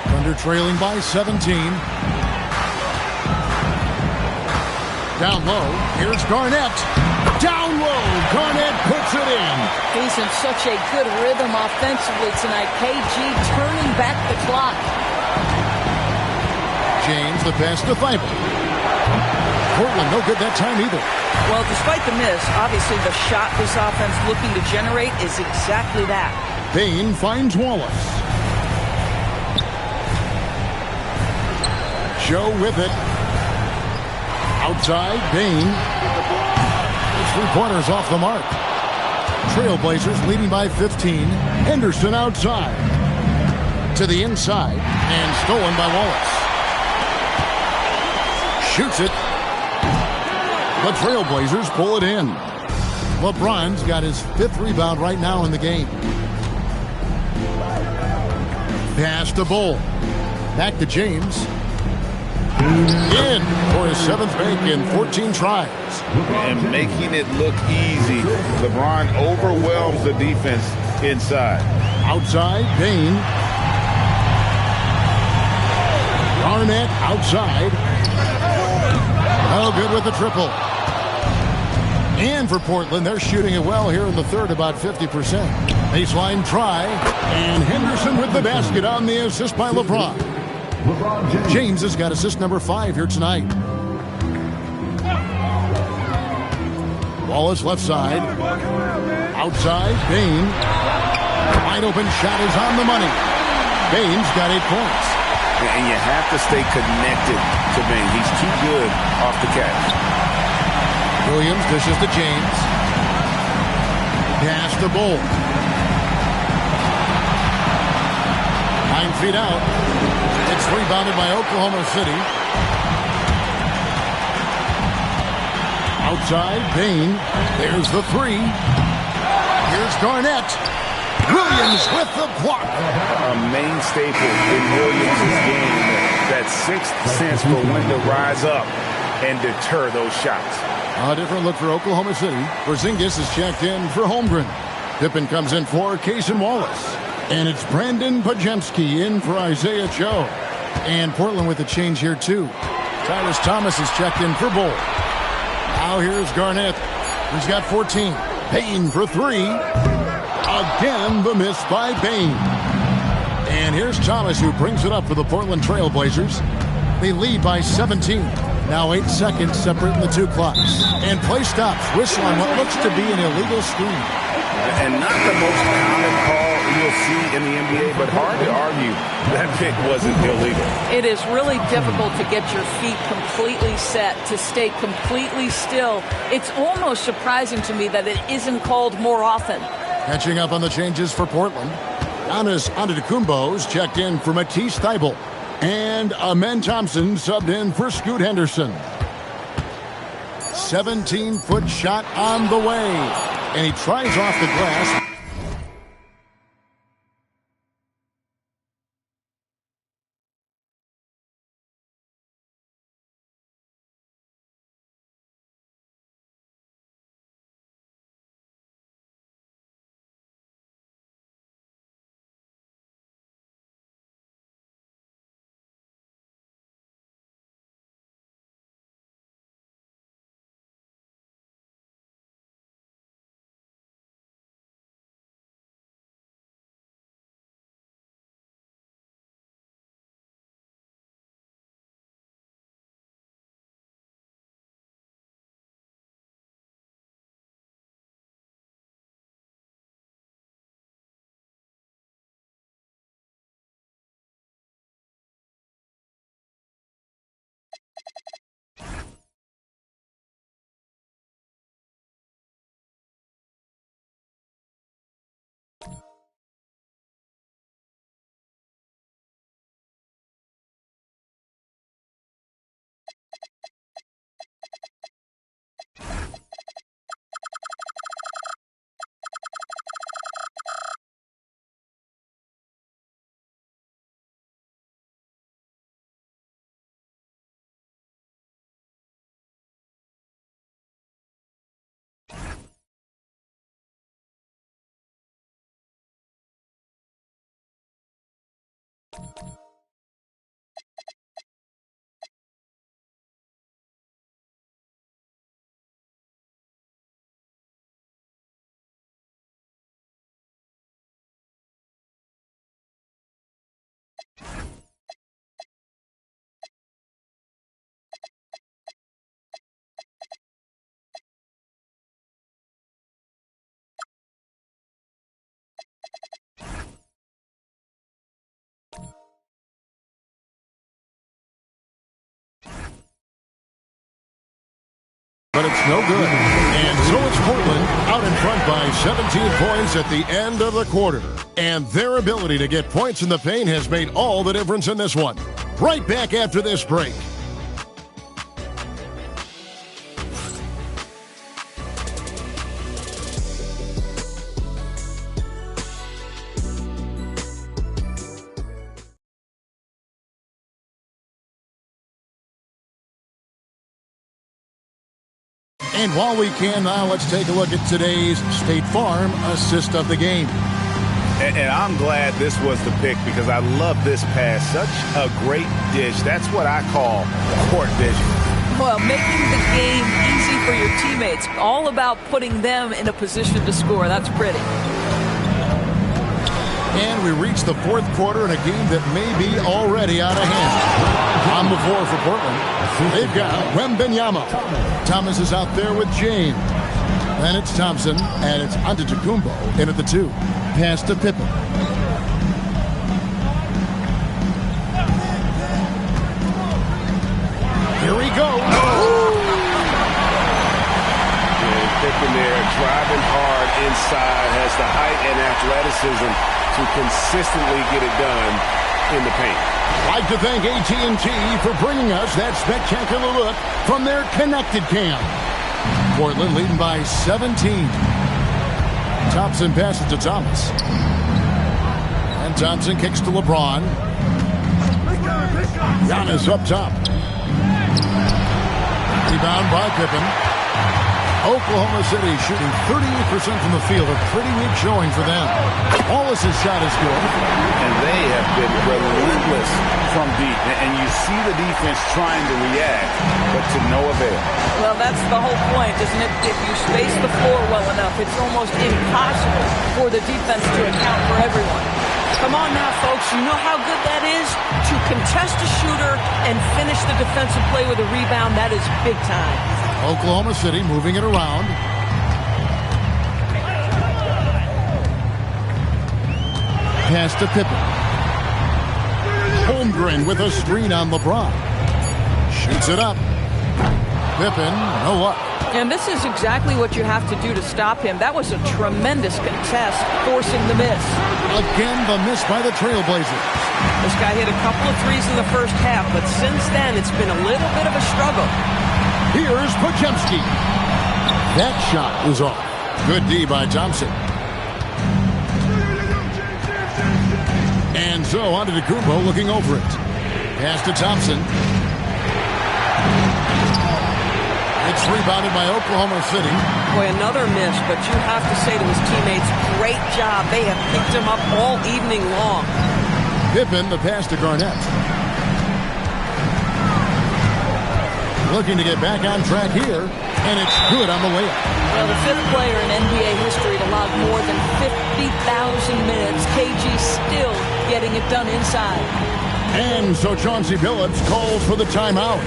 Thunder trailing by 17. Down low, here's Garnett. Down low, Garnett puts it in. He's in such a good rhythm offensively tonight. KG turning back the clock. James, the pass to Thibault. Portland, no good that time either. Well, despite the miss, obviously the shot this offense looking to generate is exactly that. Bane finds Wallace. Joe with it. Outside, Bane. It's 3 pointers off the mark. Trailblazers leading by 15. Henderson outside. To the inside. And stolen by Wallace. Shoots it. The Trailblazers pull it in. LeBron's got his 5th rebound right now in the game. Pass to Bull. Back to James. In for his 7th make in 14 tries. And making it look easy. LeBron overwhelms the defense inside. Outside, Bane. Garnett outside. Oh, good with the triple. And for Portland, they're shooting it well here in the third, about 50%. Baseline try. And Henderson with the basket on the assist by LeBron. James has got assist number 5 here tonight. Wallace left side. Outside, Bane. Wide open shot is on the money. Bane's got 8 points. And you have to stay connected to Bane. He's too good off the catch. Williams dishes to James. Pass to Bull. 9 feet out. It's rebounded by Oklahoma City. Outside, Bane. There's the 3. Here's Garnett. Williams with the block. A main staple in Williams' game. That 6th sense for when to rise up and deter those shots. A different look for Oklahoma City. Porzingis is checked in for Holmgren. Pippen comes in for Cason Wallace. And it's Brandon Podziemski in for Isaiah Joe. And Portland with a change here, too. Tyrus Thomas is checked in for Bull. Now here's Garnett. He's got 14. Bane for 3. Again, the miss by Bane. And here's Thomas, who brings it up for the Portland Trailblazers. They lead by 17. Now 8 seconds separating the 2 clocks. And play stops. Whistle on what looks to be an illegal screen. And not the most common call you'll see in the NBA, but hard to argue that pick wasn't illegal. It is really difficult to get your feet completely set, to stay completely still. It's almost surprising to me that it isn't called more often. Catching up on the changes for Portland. Giannis Antetokounmpo's checked in for Matisse Thybulle. And Amen Thompson subbed in for Scoot Henderson. 17-foot shot on the way. And he tries off the glass. But it's no good. And so it's Portland out in front by 17 points at the end of the quarter. And their ability to get points in the paint has made all the difference in this one. Right back after this break. And while we can now, let's take a look at today's State Farm assist of the game. And I'm glad this was the pick because I love this pass. Such a great dish. That's what I call court vision. Well, making the game easy for your teammates. All about putting them in a position to score. That's pretty. And we reach the fourth quarter in a game that may be already out of hand. On the floor for Portland, they've got Wembanyama. Thomas is out there with James. Then it's Thompson, and it's Antetokounmpo in at the 2. Pass to Pippen. Here we go. Pippen there, driving hard inside, has the height and athleticism to consistently get it done in the paint. I'd like to thank AT&T for bringing us that spectacular look from their connected cam. Portland leading by 17. Thompson passes to Thomas. And Thompson kicks to LeBron. Giannis up top. Rebound by Pippen. Oklahoma City shooting 38% from the field. A pretty weak showing for them. Wallace's shot is good. And they have been relentless from deep. And you see the defense trying to react, but to no avail. Well, that's the whole point, isn't it? If you space the floor well enough, it's almost impossible for the defense to account for everyone. Come on now, folks. You know how good that is? To contest a shooter and finish the defensive play with a rebound, that is big time. Oklahoma City moving it around. Pass to Pippen. Holmgren with a screen on LeBron. Shoots it up. Pippen, no luck. And this is exactly what you have to do to stop him. That was a tremendous contest, forcing the miss. Again, the miss by the Trailblazers. This guy hit a couple of threes in the first half, but since then, it's been a little bit of a struggle. Here's Podziemski. That shot was off. Good D by Thompson. And so Antetokounmpo looking over it. Pass to Thompson. It's rebounded by Oklahoma City. Boy, another miss, but you have to say to his teammates, great job. They have picked him up all evening long. Pippen, the pass to Garnett. Looking to get back on track here, and it's good on the layup. Well, the fifth player in NBA history to log more than 50,000 minutes. KG still getting it done inside. And so Chauncey Billups calls for the timeout.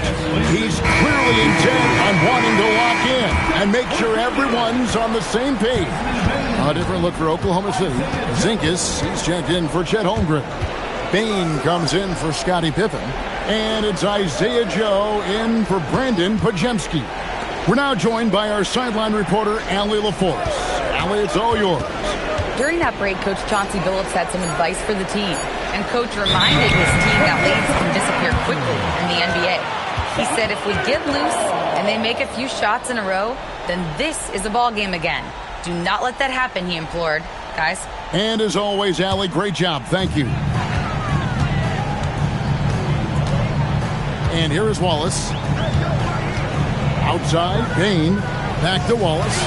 He's clearly intent on wanting to lock in and make sure everyone's on the same page. A different look for Oklahoma City. Zinkas, he's checked in for Chet Holmgren. Bain comes in for Scottie Pippen. And it's Isaiah Joe in for Brandon Podziemski. We're now joined by our sideline reporter, Allie LaForce. Allie, it's all yours. During that break, Coach Chauncey Billups had some advice for the team. And Coach reminded his team that leads can disappear quickly in the NBA. He said if we get loose and they make a few shots in a row, then this is a ball game again. Do not let that happen, he implored. Guys. And as always, Allie, great job. Thank you. And here is Wallace. Outside, Bain. Back to Wallace.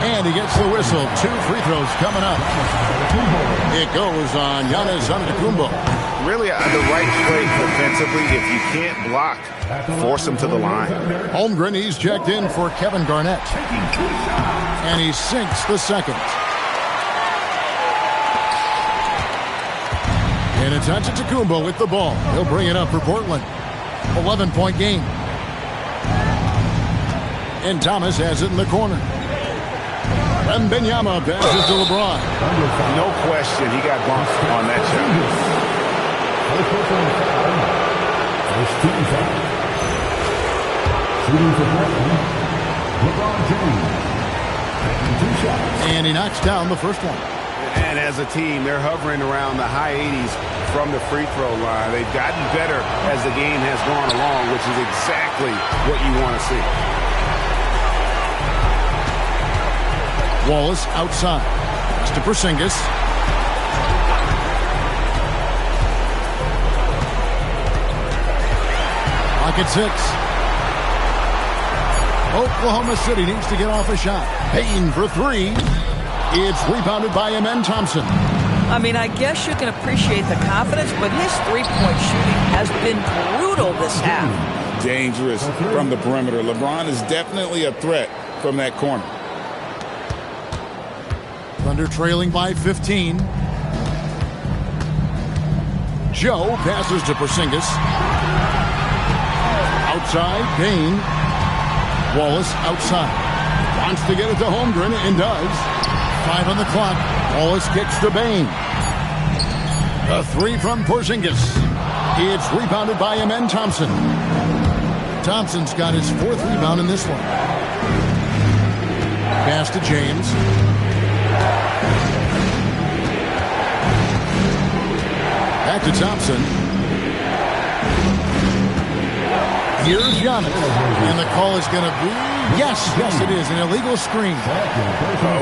And And he gets the whistle. 2 free throws coming up. It goes on Giannis Antetokounmpo. Really the right play defensively. If you can't block, force him to the line. Holmgren, he's checked in for Kevin Garnett. And he sinks the second. And it's Antetokounmpo with the ball. He'll bring it up for Portland. 11-point game. And Thomas has it in the corner. Wembanyama passes to LeBron. No question, he got bumped on that shot. And he knocks down the first one. And as a team, they're hovering around the high 80s from the free throw line. They've gotten better as the game has gone along, which is exactly what you want to see. Wallace outside. Pass to Porzingis. Pocket 6. Oklahoma City needs to get off a shot. Payne for 3. It's rebounded by Amen Thompson. I mean, I guess you can appreciate the confidence, but his three-point shooting has been brutal this half. Dangerous from the perimeter. LeBron is definitely a threat from that corner. Thunder trailing by 15. Joe passes to Porzingis. Outside, Payne. Wallace outside. Wants to get it to Holmgren and does. 5 on the clock. Wallace kicks to Bane. A 3 from Porzingis. It's rebounded by Amen Thompson. Thompson's got his 4th rebound in this one. Pass to James. Back to Thompson. Here's Giannis. And the call is going to be, yes, it is, an illegal screen.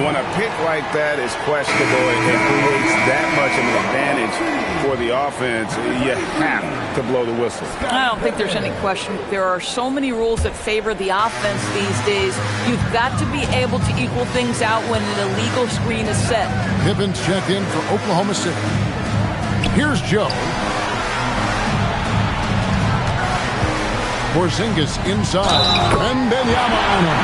When a pick like that is questionable, it creates that much of an advantage for the offense. You have to blow the whistle. I don't think there's any question. There are so many rules that favor the offense these days. You've got to be able to equal things out when an illegal screen is set. Pippen's checked in for Oklahoma City. Here's Joe. Porzingis inside. Wembanyama on him.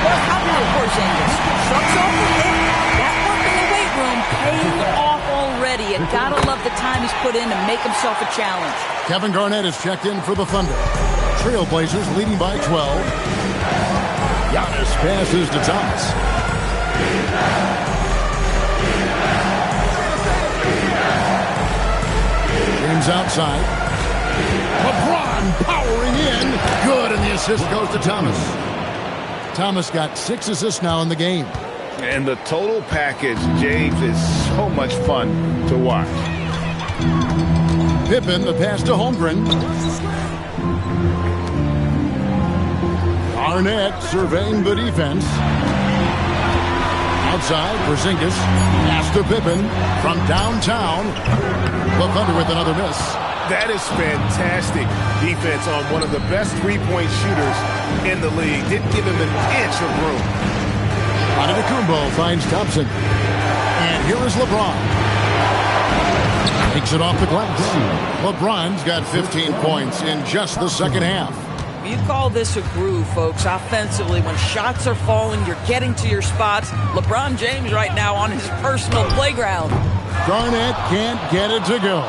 What's happening with Porzingis? Trucks off the hit. That work in the weight room paying off already. You gotta love the time he's put in to make himself a challenge. Kevin Garnett is checked in for the Thunder. Trailblazers leading by 12. Giannis passes to Thomas. James outside. LeBron powering in. Good, and the assist goes to Thomas. Thomas got 6 assists now in the game. And the total package, James, is so much fun to watch. Pippen, the pass to Holmgren. Garnett surveying the defense. Outside, Porzingis. Pass to Pippen from downtown. The Thunder with another miss. That is fantastic defense on one of the best three-point shooters in the league. Didn't give him an inch of room. Antetokounmpo finds Thompson. And here is LeBron. Takes it off the glass. LeBron's got 15 points in just the second half. You call this a groove, folks. Offensively, when shots are falling, you're getting to your spots. LeBron James right now on his personal playground. Garnett can't get it to go.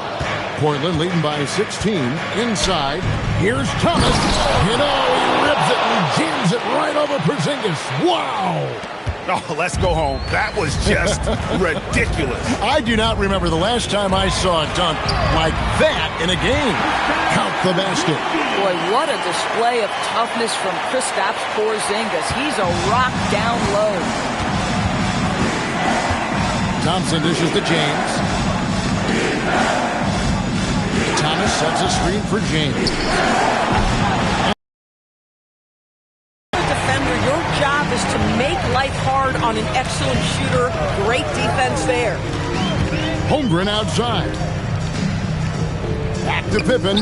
Portland leading by 16. Inside. Here's Thomas. He rips it and jams it right over Porzingis. Wow. Oh, let's go home. That was just ridiculous. I do not remember the last time I saw a dunk like that in a game. Count the basket. Boy, what a display of toughness from Kristaps Porzingis. He's a rock down low. Thompson dishes to James. Thomas sets a screen for James. Defender, your job is to make life hard on an excellent shooter. Great defense there. Holmgren outside. Back to Pippen.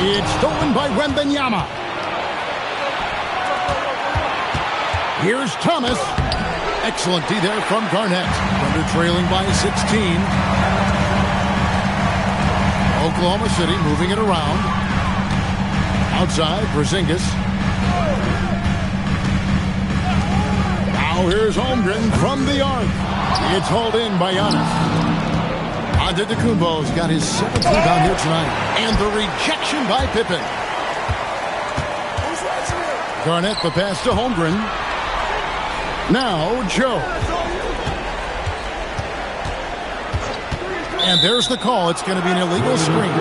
It's stolen by Wembanyama. Here's Thomas. Excellent D there from Garnett. Thunder trailing by 16. Oklahoma City moving it around. Outside, Porzingis. Now here's Holmgren from the arc. It's hauled in by Giannis. Antetokounmpo's got his 7th rebound here tonight. And the rejection by Pippen. Garnett the pass to Holmgren. Now Joe. And there's the call. It's going to be an illegal screen.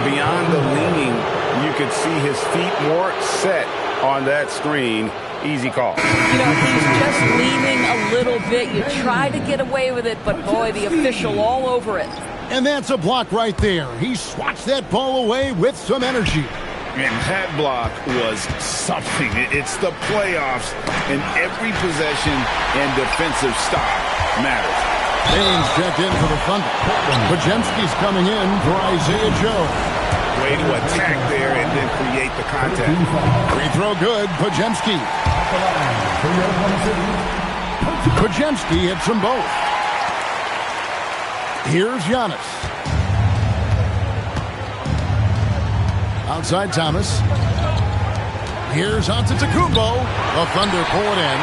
Beyond the leaning, you could see his feet more set on that screen. Easy call. You know, he's just leaning a little bit. You try to get away with it, but boy, the official all over it. And that's a block right there. He swats that ball away with some energy. And that block was something. It's the playoffs, and every possession and defensive stop matters. Baines checked in for the Thunder. Podziemski's coming in for Isaiah Joe. Way to attack there and then create the contact. Free throw good, Podziemski. Podziemski hits them both. Here's Giannis. Outside Thomas. Here's Antetokounmpo. The Thunder pull it in.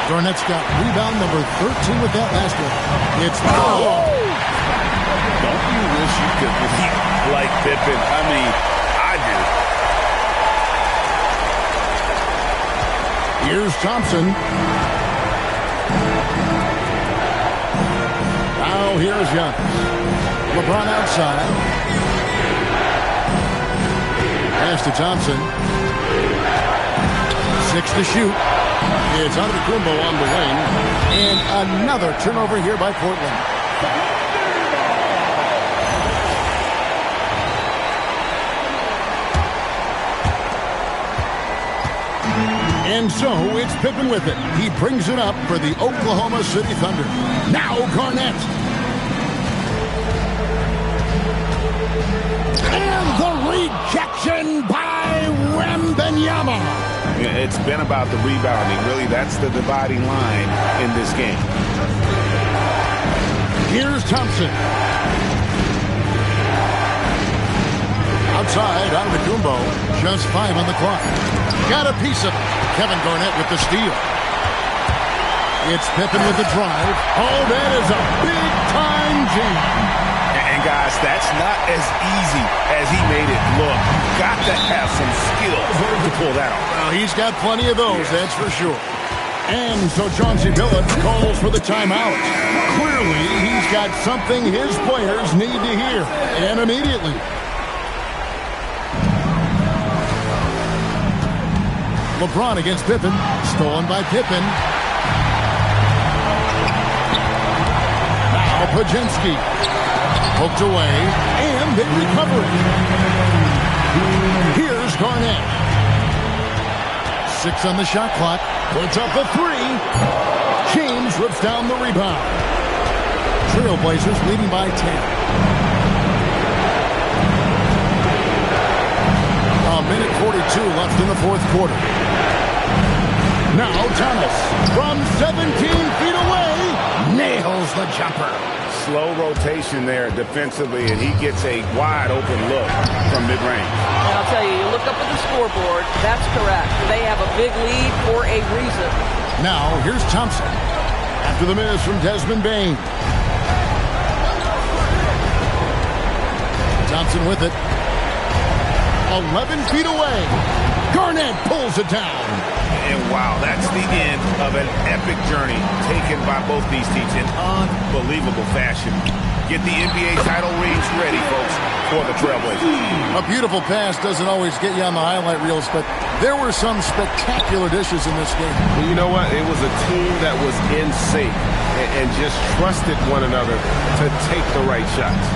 Garnett's got rebound number 13 with that last one. It's Don't you wish you could leap like Pippen? I mean, I do. Here's Thompson. Now here's Giannis. LeBron outside. Pass to Thompson. 6 to shoot. It's Antetokounmpo on the wing. And another turnover here by Portland. And so it's Pippen with it. He brings it up for the Oklahoma City Thunder. Now Garnett. And the rejection by Wembanyama. It's been about the rebounding. Really, that's the dividing line in this game. Here's Thompson. Outside, Antetokounmpo. Just 5 on the clock. Got a piece of it. Kevin Garnett with the steal. It's Pippen with the drive. Oh, that is a big-time jam. And, guys, that's not as easy as he made it look. Got to have some skill to pull that off. Well, he's got plenty of those, that's for sure. And so Chauncey Billups calls for the timeout. Clearly, he's got something his players need to hear, and immediately. LeBron against Pippen. Stolen by Pippen. Now Podziemski. Poked away, and they recover it. Here's Garnett. 6 on the shot clock. Puts up a 3. James rips down the rebound. Trailblazers leading by 10. A minute 42 left in the fourth quarter. Now Thomas from 17 feet away nails the jumper. Slow rotation there defensively, and he gets a wide open look from mid-range. And I'll tell you, you look up at the scoreboard, that's correct. They have a big lead for a reason. Now here's Thompson after the miss from Desmond Bane. Thompson with it. 11 feet away. Garnett pulls it down. And wow, that's the end of an epic journey taken by both these teams in unbelievable fashion. Get the NBA title rings ready, folks, for the Trailblazers. A beautiful pass doesn't always get you on the highlight reels, but there were some spectacular dishes in this game. Well, you know what? It was a team that was in sync and just trusted one another to take the right shots.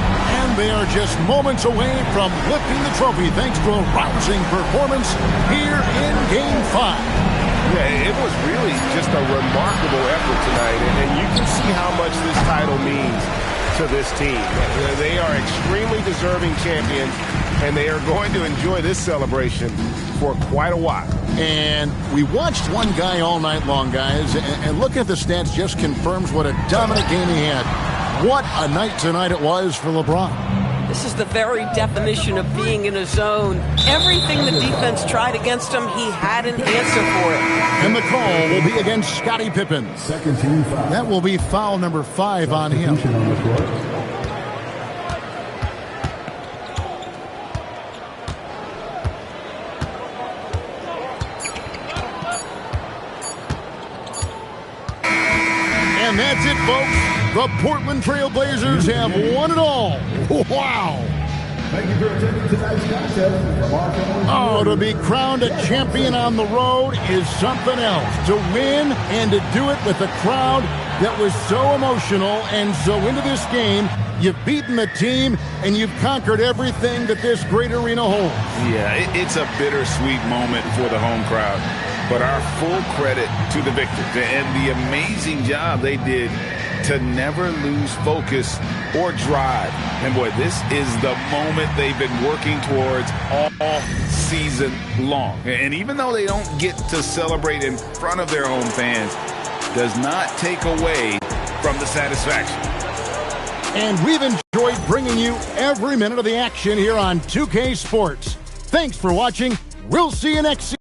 And they are just moments away from lifting the trophy thanks to a rousing performance here in Game 5. Yeah, it was really just a remarkable effort tonight, and you can see how much this title means to this team. They are extremely deserving champions, and they are going to enjoy this celebration for quite a while. And we watched one guy all night long, guys, and look at the stats just confirms what a dominant game he had. What a night tonight it was for LeBron. This is the very definition of being in a zone. Everything the defense tried against him, he had an answer for it. And the call will be against Scottie Pippen. Second team foul. That will be foul number 5 on him. And that's it, folks. The Portland Trail Blazers have won it all. Wow. Thank you for attending tonight's contest. Oh, to be crowned a champion on the road is something else. To win and to do it with a crowd that was so emotional and so into this game, you've beaten the team and you've conquered everything that this great arena holds. Yeah, it's a bittersweet moment for the home crowd. But our full credit to the victors and the amazing job they did to never lose focus or drive. And boy, this is the moment they've been working towards all season long. And even though they don't get to celebrate in front of their home fans, does not take away from the satisfaction. And we've enjoyed bringing you every minute of the action here on 2K Sports. Thanks for watching. We'll see you next season.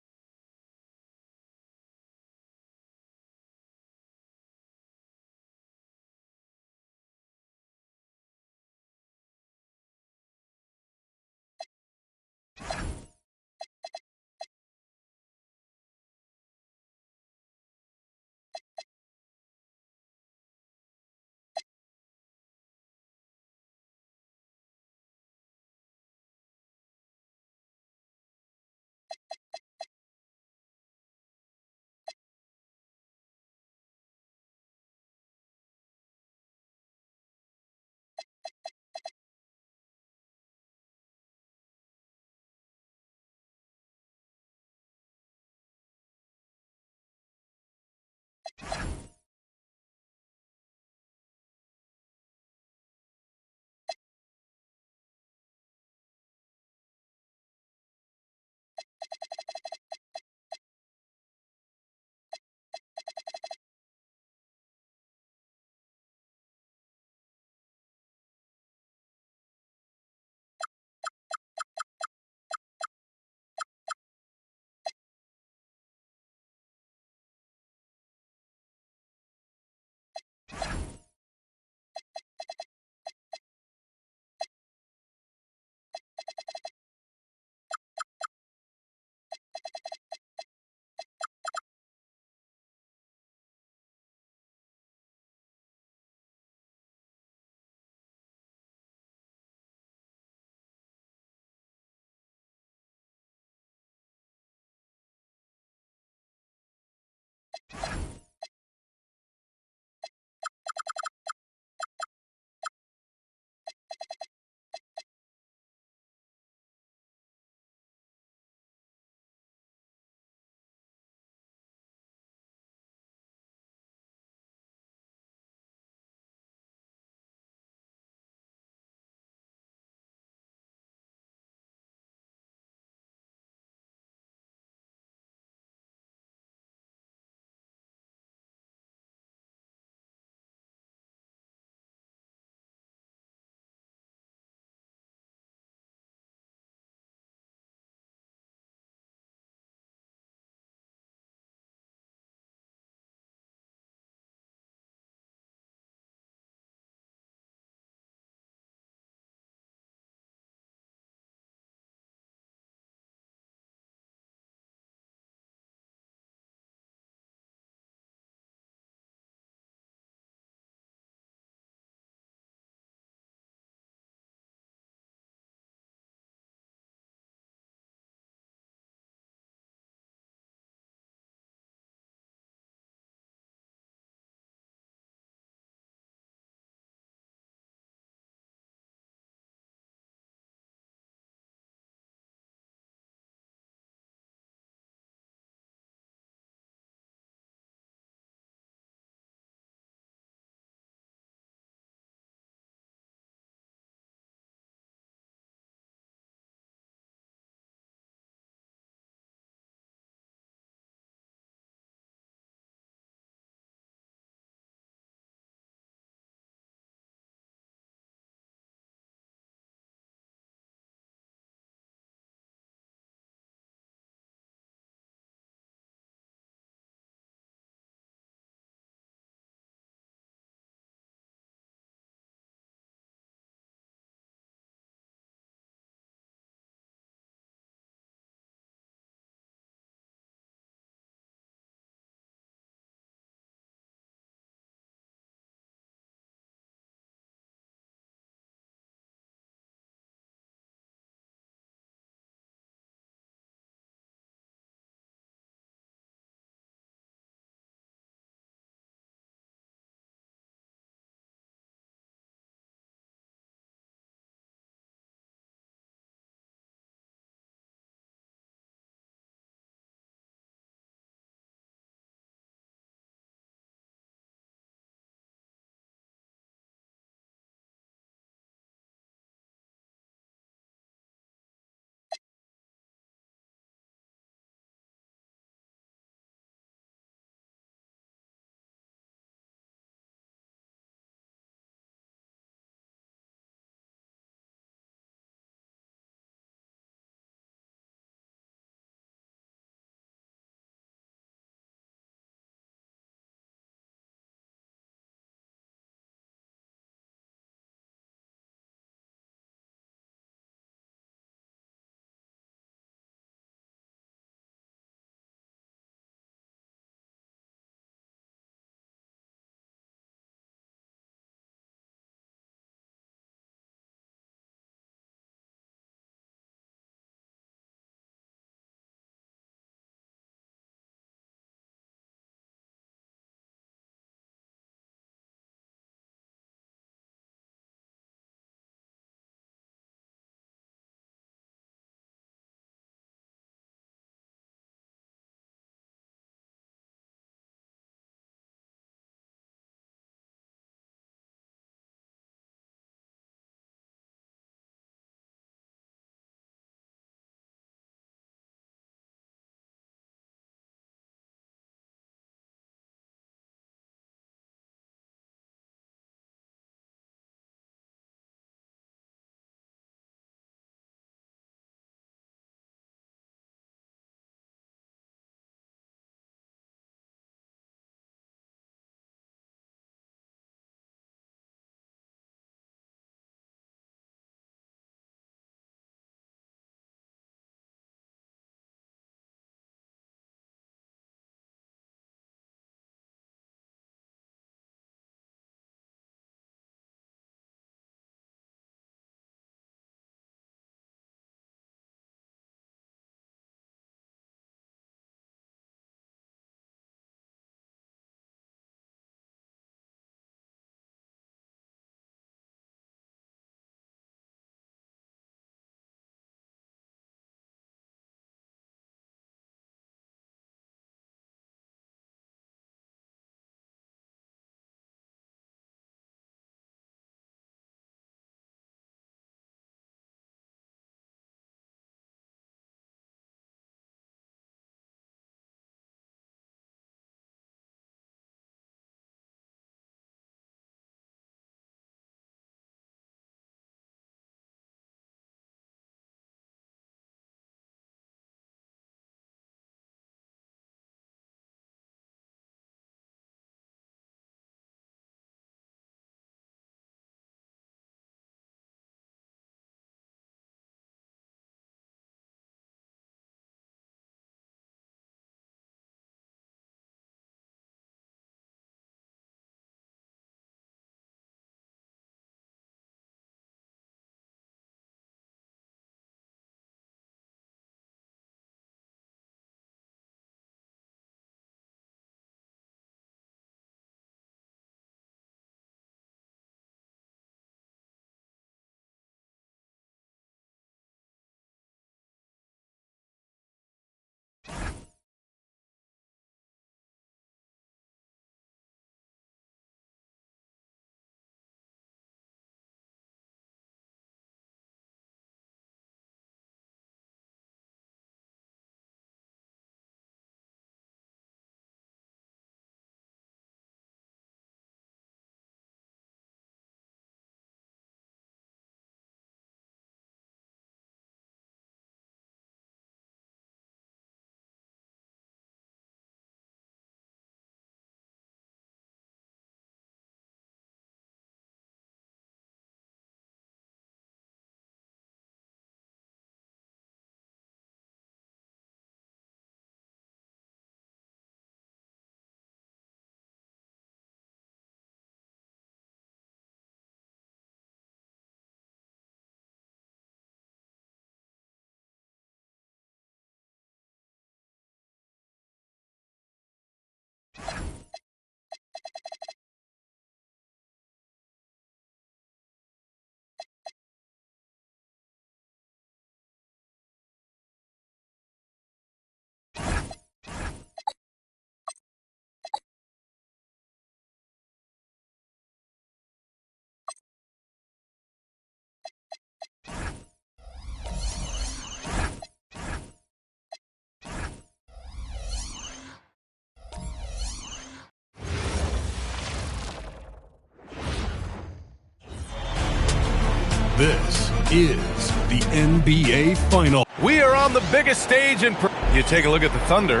This is the NBA Final. We are on the biggest stage in. You take a look at the Thunder,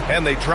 and they drop.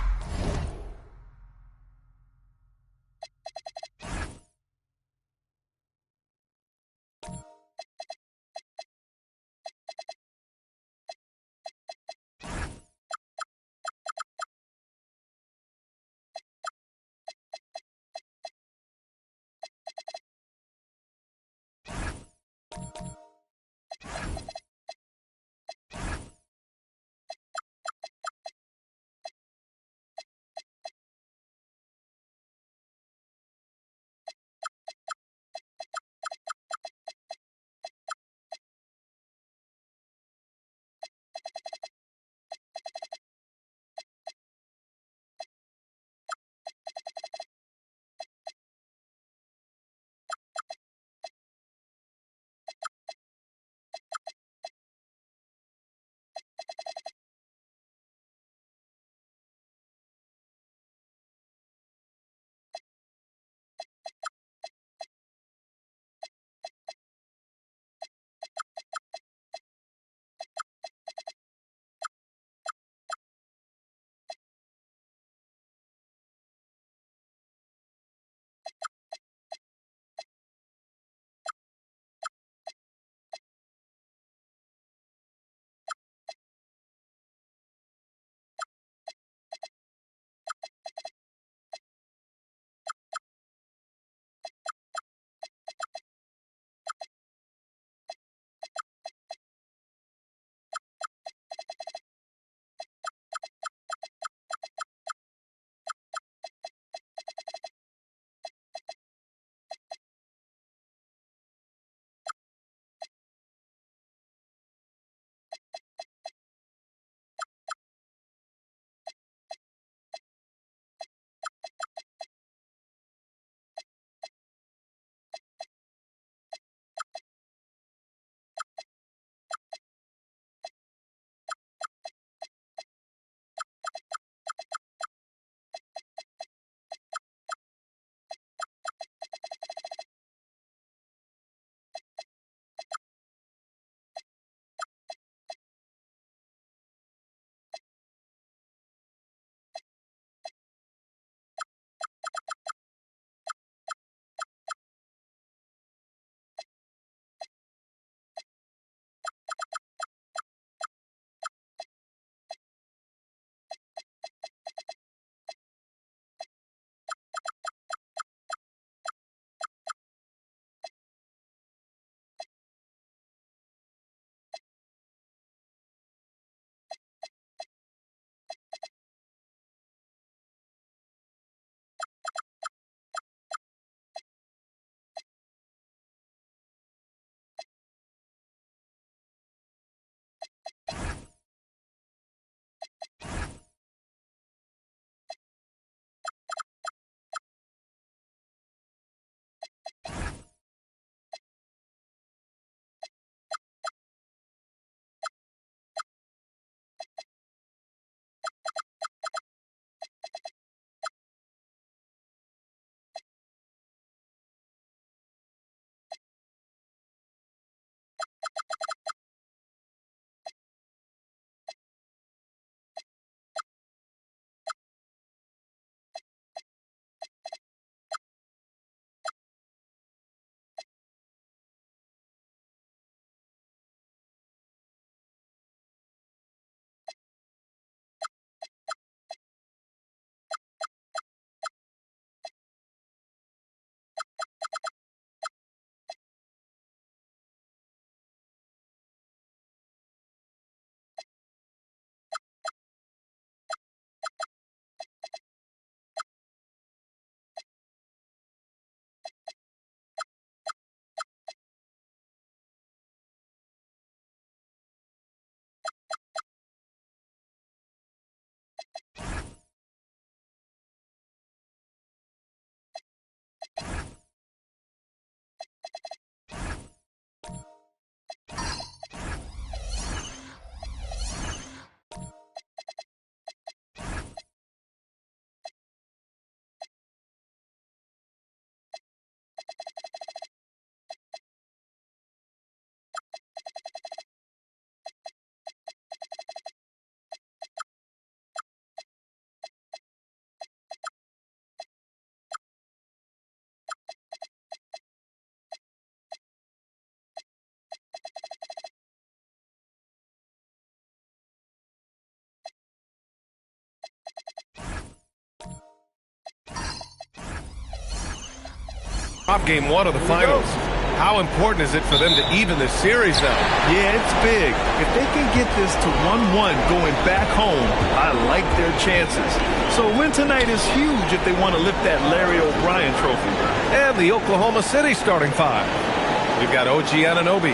Off game 1 of the finals. How important is it for them to even this series now? Yeah, it's big. If they can get this to 1-1 going back home, I like their chances. So a win tonight is huge if they want to lift that Larry O'Brien trophy. And the Oklahoma City starting 5. We've got OG Anunoby.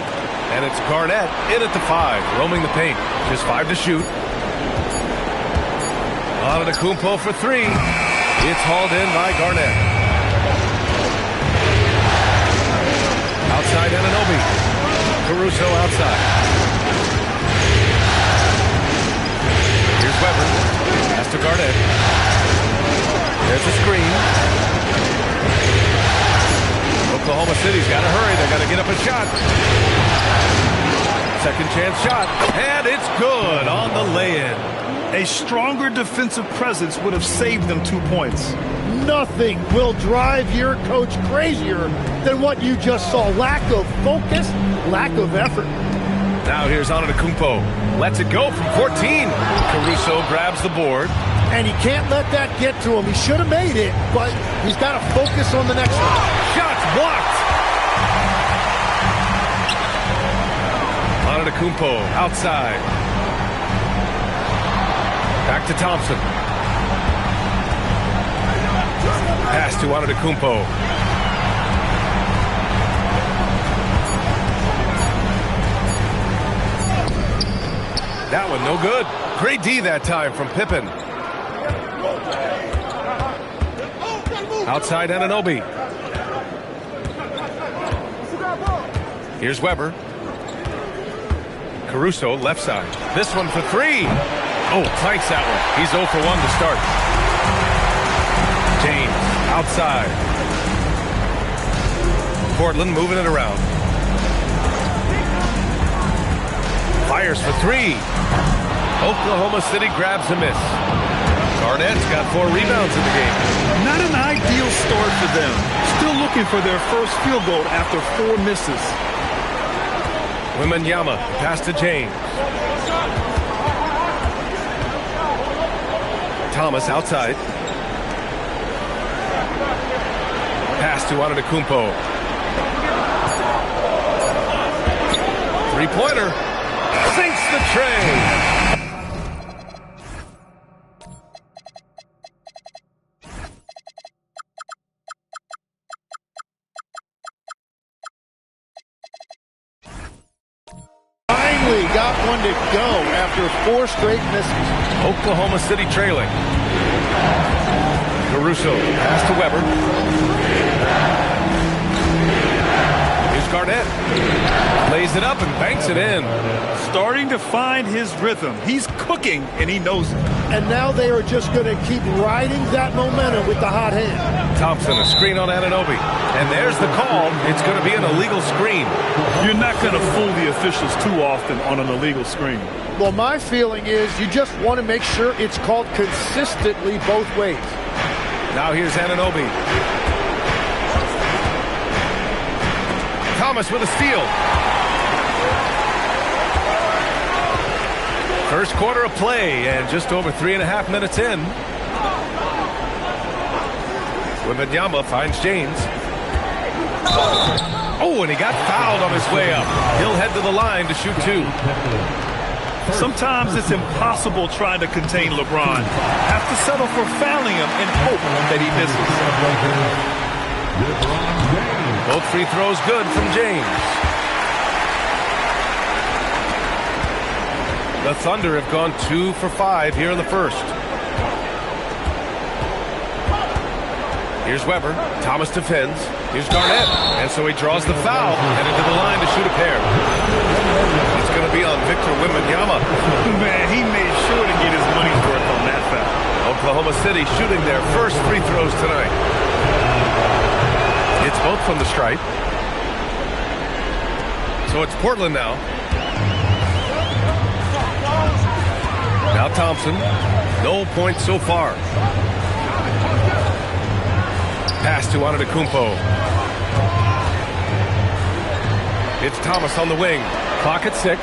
And it's Garnett in at the 5, roaming the paint. Just 5 to shoot. Antetokounmpo for 3. It's hauled in by Garnett. Outside Anunoby. Caruso outside. Here's Weber. Pass to Garnett. There's a screen. Oklahoma City's got to hurry. They got to get up a shot. Second chance shot. And it's good on the lay-in. A stronger defensive presence would have saved them 2 points. Nothing will drive your coach crazier than what you just saw. Lack of focus, lack of effort. Now here's Antetokounmpo. Lets it go from 14. Caruso grabs the board. And he can't let that get to him. He should have made it, but he's got to focus on the next one. Shots blocked. Antetokounmpo outside. Back to Thompson. Pass to Antetokounmpo. That one no good. Great D that time from Pippen. Outside Anunoby. Here's Weber. Caruso left side. This one for 3. Oh, clanks that one. He's 0 for 1 to start. James outside. Portland moving it around. Fires for 3. Oklahoma City grabs a miss. Garnett's got 4 rebounds in the game. Not an ideal start for them. Still looking for their first field goal after 4 misses. Wembanyama pass to James. Thomas outside. Pass to Antetokounmpo. 3-pointer. Sinks the tray. Got one to go after 4 straight misses. Oklahoma City trailing. Caruso pass to Weber. Here's Garnett. Lays it up and banks it in. Starting to find his rhythm. He's cooking, and he knows it. And now they are just going to keep riding that momentum with the hot hand. Thompson, a screen on Anunoby. And there's the call. It's going to be an illegal screen. You're not going to fool the officials too often on an illegal screen. Well, my feeling is you just want to make sure it's called consistently both ways. Now here's Anunoby. Thomas with a steal. First quarter of play and just over 3.5 minutes in. Wembanyama finds James. Oh, and he got fouled on his way up. He'll head to the line to shoot 2. Sometimes it's impossible trying to contain LeBron. Have to settle for fouling him and hope that he misses. Both free throws good from James. The Thunder have gone 2 for 5 here in the first. Here's Weber. Thomas defends. Here's Garnett. And so he draws the foul. Headed to the line to shoot a pair. It's going to be on Victor Wembanyama. Man, he made sure to get his money's worth on that foul. Oklahoma City shooting their first free throws tonight. It's both from the stripe. So it's Portland now. Now Thompson. No points so far. Pass to Antetokounmpo. It's Thomas on the wing. Clock at 6.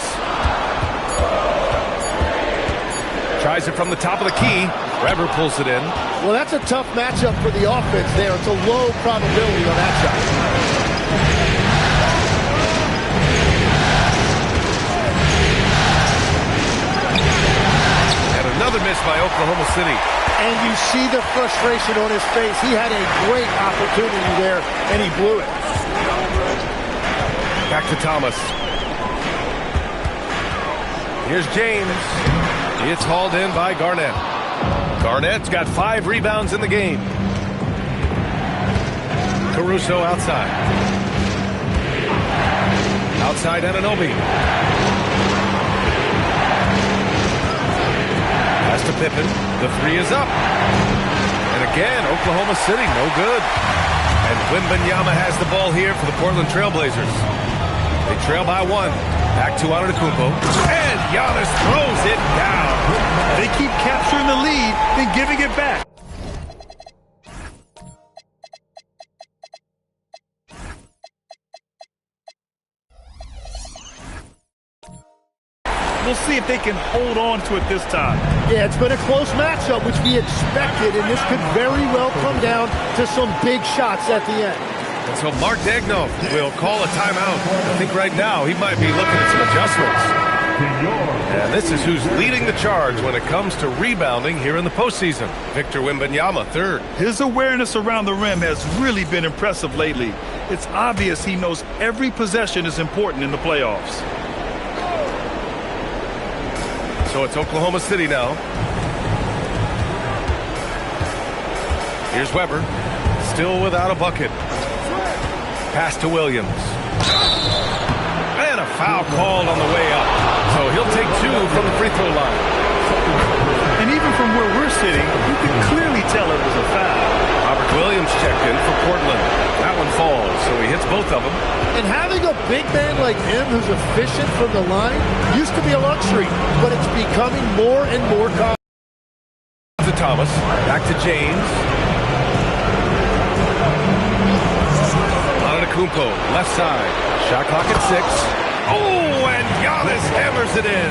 Tries it from the top of the key. Weber pulls it in. Well, that's a tough matchup for the offense there. It's a low probability on that shot. And another miss by Oklahoma City. And you see the frustration on his face. He had a great opportunity there, and he blew it. Back to Thomas. Here's James. It's hauled in by Garnett. Garnett's got 5 rebounds in the game. Caruso outside. Outside Anunoby. Pass to Pippen. The 3 is up. And again, Oklahoma City, no good. And Wembanyama has the ball here for the Portland Trailblazers. They trail by 1. Back to Antetokounmpo. And Giannis throws it down. They keep capturing the lead, then giving it back. We'll see if they can hold on to it this time. Yeah, it's been a close matchup, which we expected, and this could very well come down to some big shots at the end. And so Mark Daigneault will call a timeout. I think right now he might be looking at some adjustments. And this is who's leading the charge when it comes to rebounding here in the postseason. Victor Wembanyama, 3rd. His awareness around the rim has really been impressive lately. It's obvious he knows every possession is important in the playoffs. So it's Oklahoma City now. Here's Weber. Still without a bucket. Pass to Williams. And a foul called on the way up. So he'll take 2 from the free throw line. And even from where we're sitting, you can clearly tell it was a foul. Robert Williams checked in for Portland. That one falls, so he hits both of them. And having a big man like him who's efficient from the line used to be a luxury, but it's becoming more and more common. To Thomas. Back to James. Antetokounmpo, left side. Shot clock at 6. Oh, and Giannis hammers it in.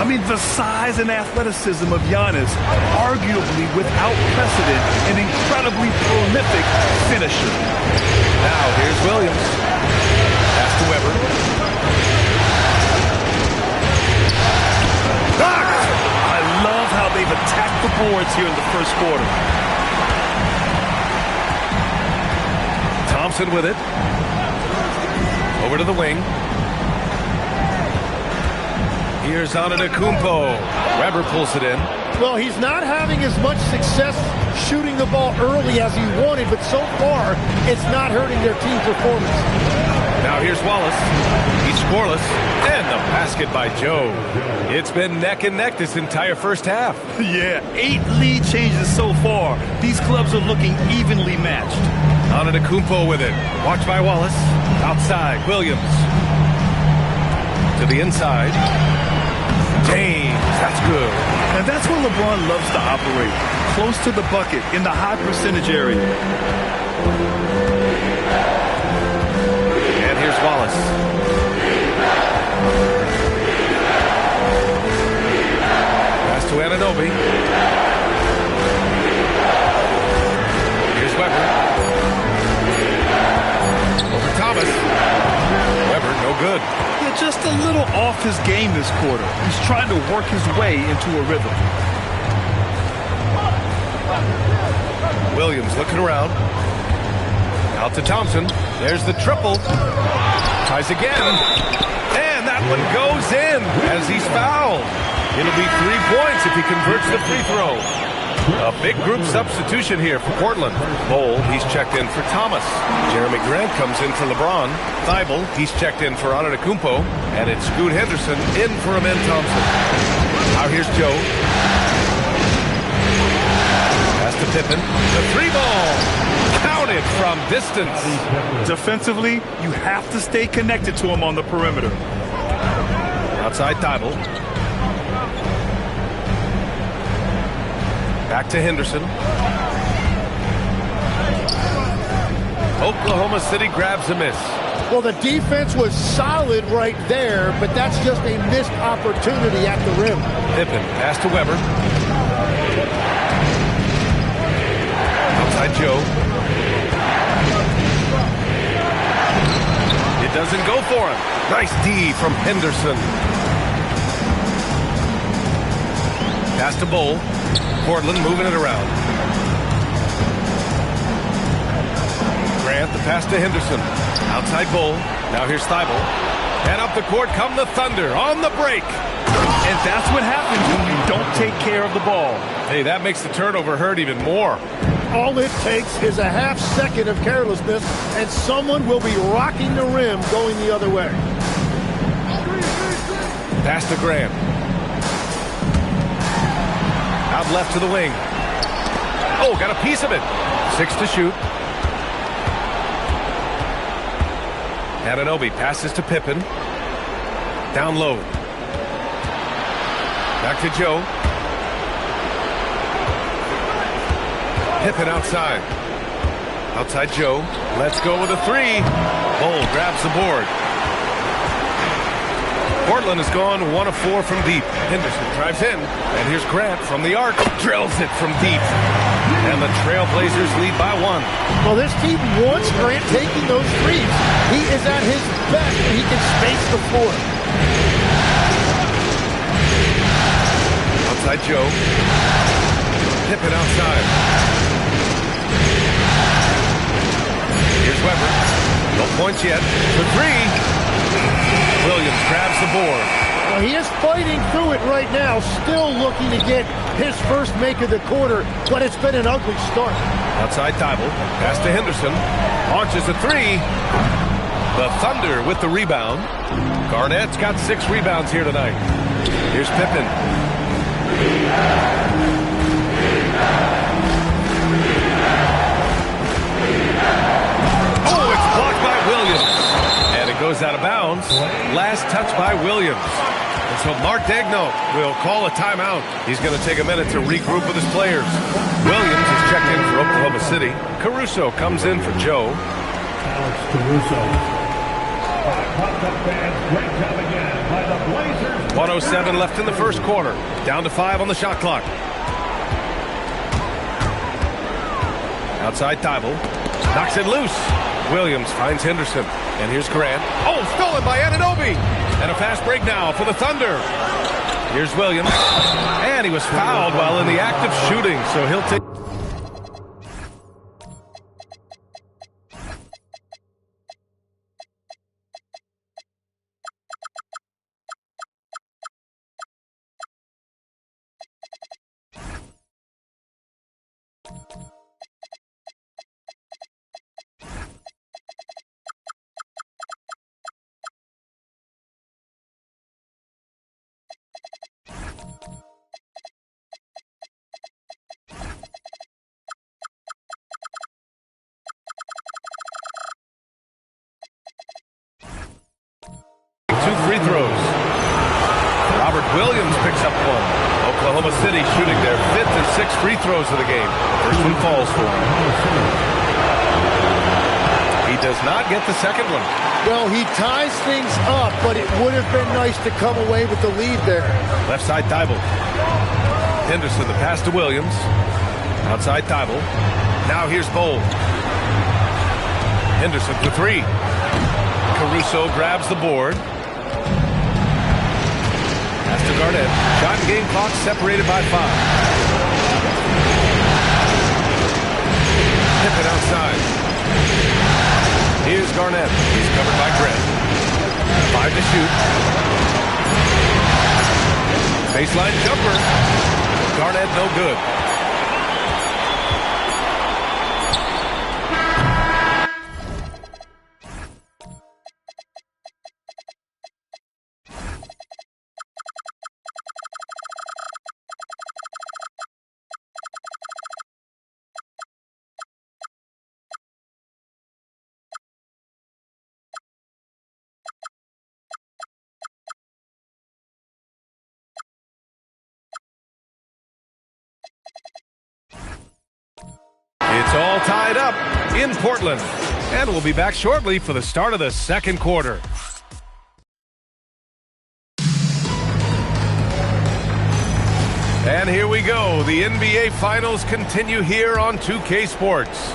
I mean, the size and athleticism of Giannis, arguably without precedent, an incredibly prolific finisher. Now, here's Williams. Pass to Weber. Blocked! I love how they've attacked the boards here in the first quarter. Thompson with it. Over to the wing. Here's Antetokounmpo. Weber pulls it in. Well, he's not having as much success shooting the ball early as he wanted, but so far, it's not hurting their team performance. Now here's Wallace. He's scoreless. And the basket by Joe. It's been neck and neck this entire first half. Yeah, 8 lead changes so far. These clubs are looking evenly matched. Antetokounmpo with it. Watched by Wallace. Outside, Williams. To the inside. James, that's good. And that's where LeBron loves to operate. Close to the bucket, in the high percentage area. And here's Wallace. Pass to Anunoby. Here's Weber. Over Thomas. Weber, no good. Yeah, just a little off his game this quarter. He's trying to work his way into a rhythm. Williams looking around. Out to Thompson. There's the triple. Tries again. And that one goes in as he's fouled. It'll be 3 points if he converts the free throw. A big group substitution here for Portland. Lowell, he's checked in for Thomas. Jeremy Grant comes in for LeBron. Thibault, he's checked in for Antetokounmpo. And it's Scoot Henderson in for Amen Thompson. Now here's Joe. Pass to Pippen. The 3-ball. Counted from distance. Defensively, you have to stay connected to him on the perimeter. Outside Thibault. Back to Henderson. Oklahoma City grabs a miss. Well, the defense was solid right there, but that's just a missed opportunity at the rim. Pippen, pass to Weber. Outside Joe. It doesn't go for him. Nice D from Henderson. Pass to Bull. Portland moving it around. Grant, the pass to Henderson. Outside Bull. Now here's Thibault. And up the court come the Thunder on the break. And that's what happens when you don't take care of the ball. Hey, that makes the turnover hurt even more. All it takes is a half second of carelessness, and someone will be rocking the rim going the other way. Pass to Grant. Out left to the wing. Oh, got a piece of it. 6 to shoot. Anunoby passes to Pippen. Down low. Back to Joe. Pippen outside. Outside Joe. Let's go with a 3. Bull grabs the board. Portland has gone 1 of 4 from deep. Henderson drives in. And here's Grant from the arc. Drills it from deep. And the Trailblazers lead by 1. Well, this team wants Grant taking those threes. He is at his best when he can space the floor. Outside Joe. Pippen outside. Here's Weber. No points yet. For 3. Williams grabs the board. Well, he is fighting through it right now, still looking to get his first make of the quarter, but it's been an ugly start. Outside Thibault. Pass to Henderson. Launches a 3. The Thunder with the rebound. Garnett's got 6 rebounds here tonight. Here's Pippen. Oh, it's blocked by Williams. And it goes out of bounds. Last touch by Williams. And so Mark Daigneault will call a timeout. He's going to take a minute to regroup with his players. Williams is checked in for Oklahoma City. Caruso comes in for Joe. Alex Caruso. 107 left in the first quarter. Down to 5 on the shot clock. Outside Thibault. Knocks it loose. Williams finds Henderson. And here's Grant. Oh, stolen by Anunoby. And a fast break now for the Thunder. Here's Williams. And he was fouled while in the act of shooting. So he'll take... Free throws. Robert Williams picks up 1. Oklahoma City shooting their 5th and 6th free throws of the game. First one falls for him. He does not get the second one. Well, he ties things up, but it would have been nice to come away with the lead there. Left side Thibault. Henderson, the pass to Williams. Outside Thibault. Now here's Bull. Henderson for 3. Caruso grabs the board. Pass to Garnett. Shot and game clock separated by 5. Pippen outside. Here's Garnett. He's covered by Grant. 5 to shoot. Baseline jumper. Garnett no good. It's all tied up in Portland. And we'll be back shortly for the start of the second quarter. And here we go. The NBA Finals continue here on 2K Sports.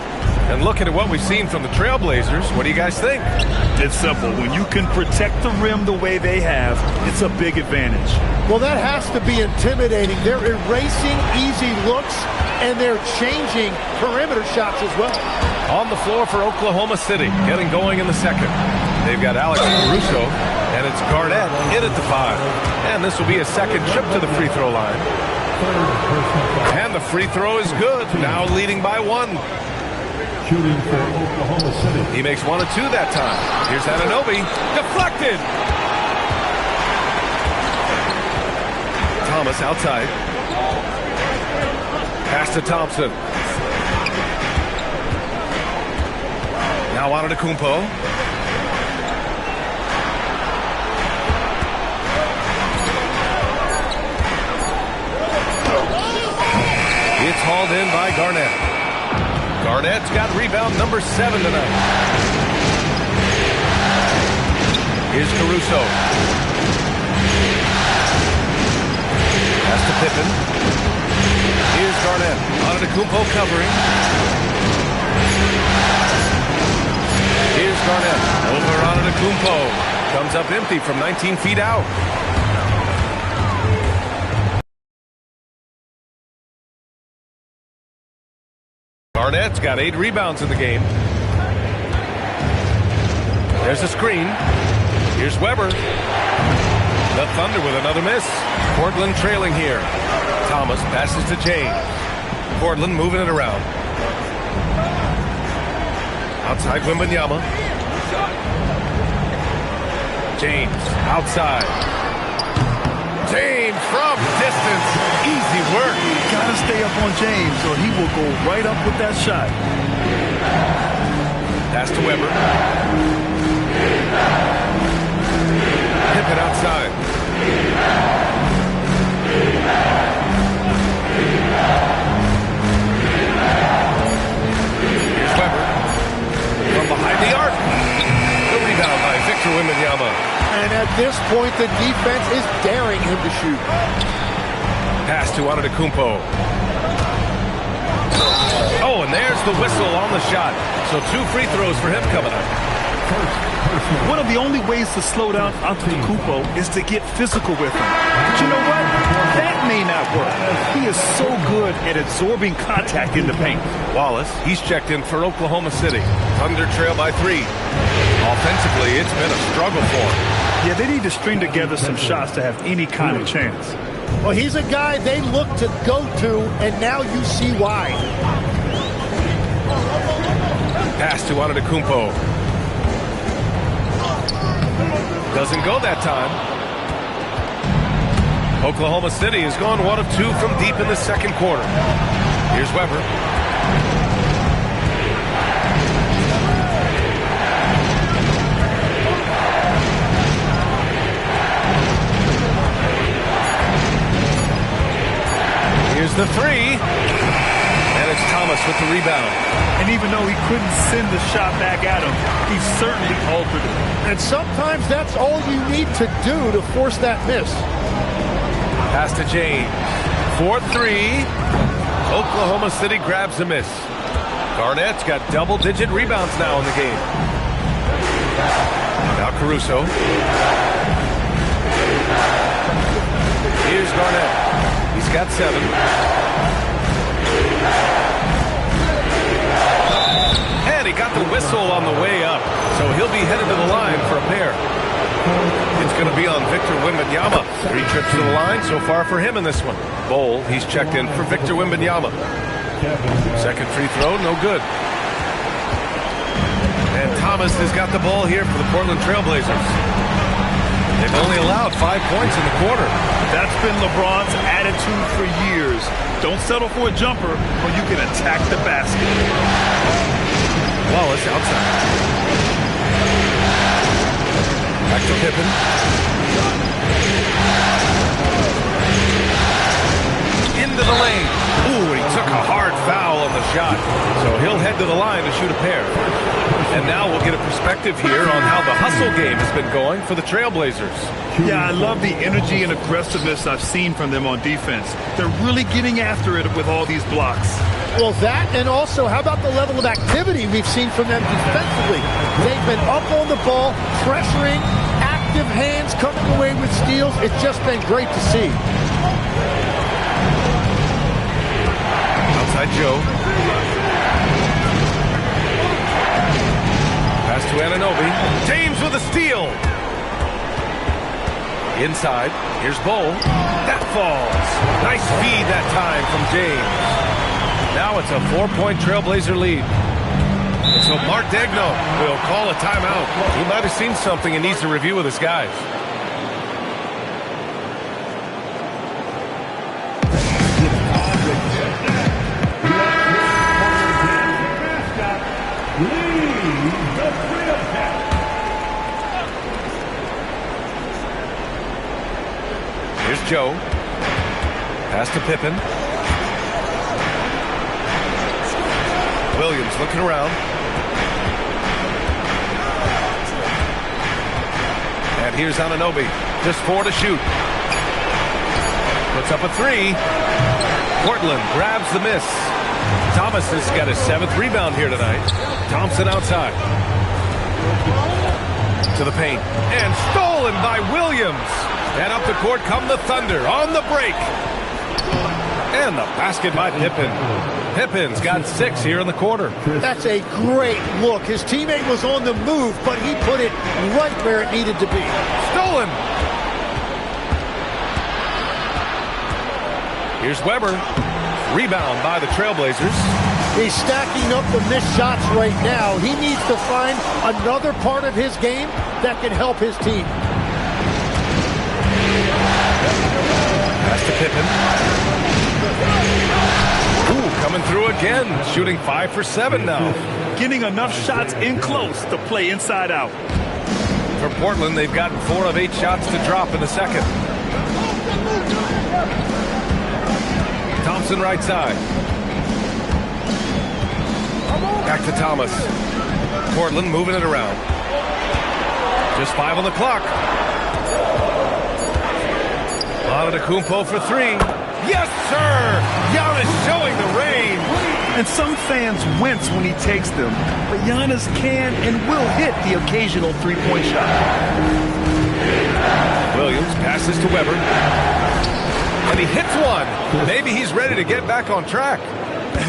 And looking at what we've seen from the Trailblazers, what do you guys think? It's simple. When you can protect the rim the way they have, it's a big advantage. Well, that has to be intimidating. They're erasing easy looks, and they're changing perimeter shots as well. On the floor for Oklahoma City, getting going in the second. They've got Alex Caruso, and it's Garnett in at the 5. And this will be a second trip to the free throw line. And the free throw is good, now leading by 1. Shooting for Oklahoma City. He makes 1 of 2 that time. Here's Anunoby, deflected. Thomas outside. Pass to Thompson. Now Antetokounmpo. It's hauled in by Garnett. Garnett's got rebound number 7 tonight. Here's Caruso. Pass to Pippen. Here's Garnett. Antetokounmpo covering. Here's Garnett. Over Antetokounmpo. Comes up empty from 19 feet out. Garnett's got 8 rebounds in the game. There's a screen. Here's Weber. The Thunder with another miss. Portland trailing here. Thomas passes to James. Portland moving it around. Outside Wembanyama. James outside. James from distance. Easy work. Gotta stay up on James or he will go right up with that shot. Pass to Weber. Pippen outside. Here's Weber. From behind the arc. The rebound by Victor Wembanyama. And at this point, the defense is daring him to shoot. Pass to Antetokounmpo. Oh, and there's the whistle on the shot. So 2 free throws for him coming up. One of the only ways to slow down Antetokounmpo is to get physical with him. But you know what? That may not work. He is so good at absorbing contact in the paint. Wallace, he's checked in for Oklahoma City. Thunder trail by 3. Offensively, it's been a struggle for him. Yeah, they need to string together some shots to have any kind of chance. Well, he's a guy they look to go to, and now you see why. Pass to Antetokounmpo. Doesn't go that time. Oklahoma City has gone 1 of 2 from deep in the second quarter. Here's Weber. Here's the 3. And it's Thomas with the rebound. And even though he couldn't send the shot back at him, he certainly altered it. And sometimes that's all you need to do to force that miss. Pass to James. 4-3. Oklahoma City grabs a miss. Garnett's got double-digit rebounds now in the game. Now Caruso. Here's Garnett. He's got 7. And he got the whistle on the way up. So he'll be headed to the line for a pair. It's going to be on Victor Wembanyama. 3 trips to the line so far for him in this one. Bol, he's checked in for Victor Wembanyama. Second free throw, no good. And Thomas has got the ball here for the Portland Trailblazers. They've only allowed 5 points in the quarter. That's been LeBron's attitude for years. Don't settle for a jumper when you can attack the basket. Wallace outside. Back to Pippen. Into the lane. Ooh, he took a hard foul on the shot. So he'll head to the line to shoot a pair. And now we'll get a perspective here on how the hustle game has been going for the Trailblazers. Yeah, I love the energy and aggressiveness I've seen from them on defense. They're really getting after it with all these blocks. Well, that, and also, how about the level of activity we've seen from them defensively? They've been up on the ball, pressuring, active hands coming away with steals. It's just been great to see. Outside Joe. Pass to Anunoby. James with a steal. Inside. Here's Bol. That falls. Nice feed that time from James. Now it's a 4-point Trailblazer lead. So Mark Daigneault will call a timeout. He might have seen something and needs to review with his guys. Here's Joe. Pass to Pippen. Williams looking around. And here's Anunoby. Just 4 to shoot. Puts up a 3. Portland grabs the miss. Thomas has got his 7th rebound here tonight. Thompson outside. To the paint. And stolen by Williams. And up the court come the Thunder on the break. And the basket by Pippen. Pippen's got 6 here in the quarter. That's a great look. His teammate was on the move, but he put it right where it needed to be. Stolen. Here's Weber. Rebound by the Trailblazers. He's stacking up the missed shots right now. He needs to find another part of his game that can help his team. Pass to Pippen. Ooh, coming through again. Shooting 5 for 7 now. Getting enough shots in close to play inside out. For Portland, they've gotten 4 of 8 shots to drop in the second. Thompson right side. Back to Thomas. Portland moving it around. Just 5 on the clock. Antetokounmpo for 3. Yes, sir! Giannis showing the range. And some fans wince when he takes them, but Giannis can and will hit the occasional three-point shot. Williams passes to Weber. And he hits one. Maybe he's ready to get back on track.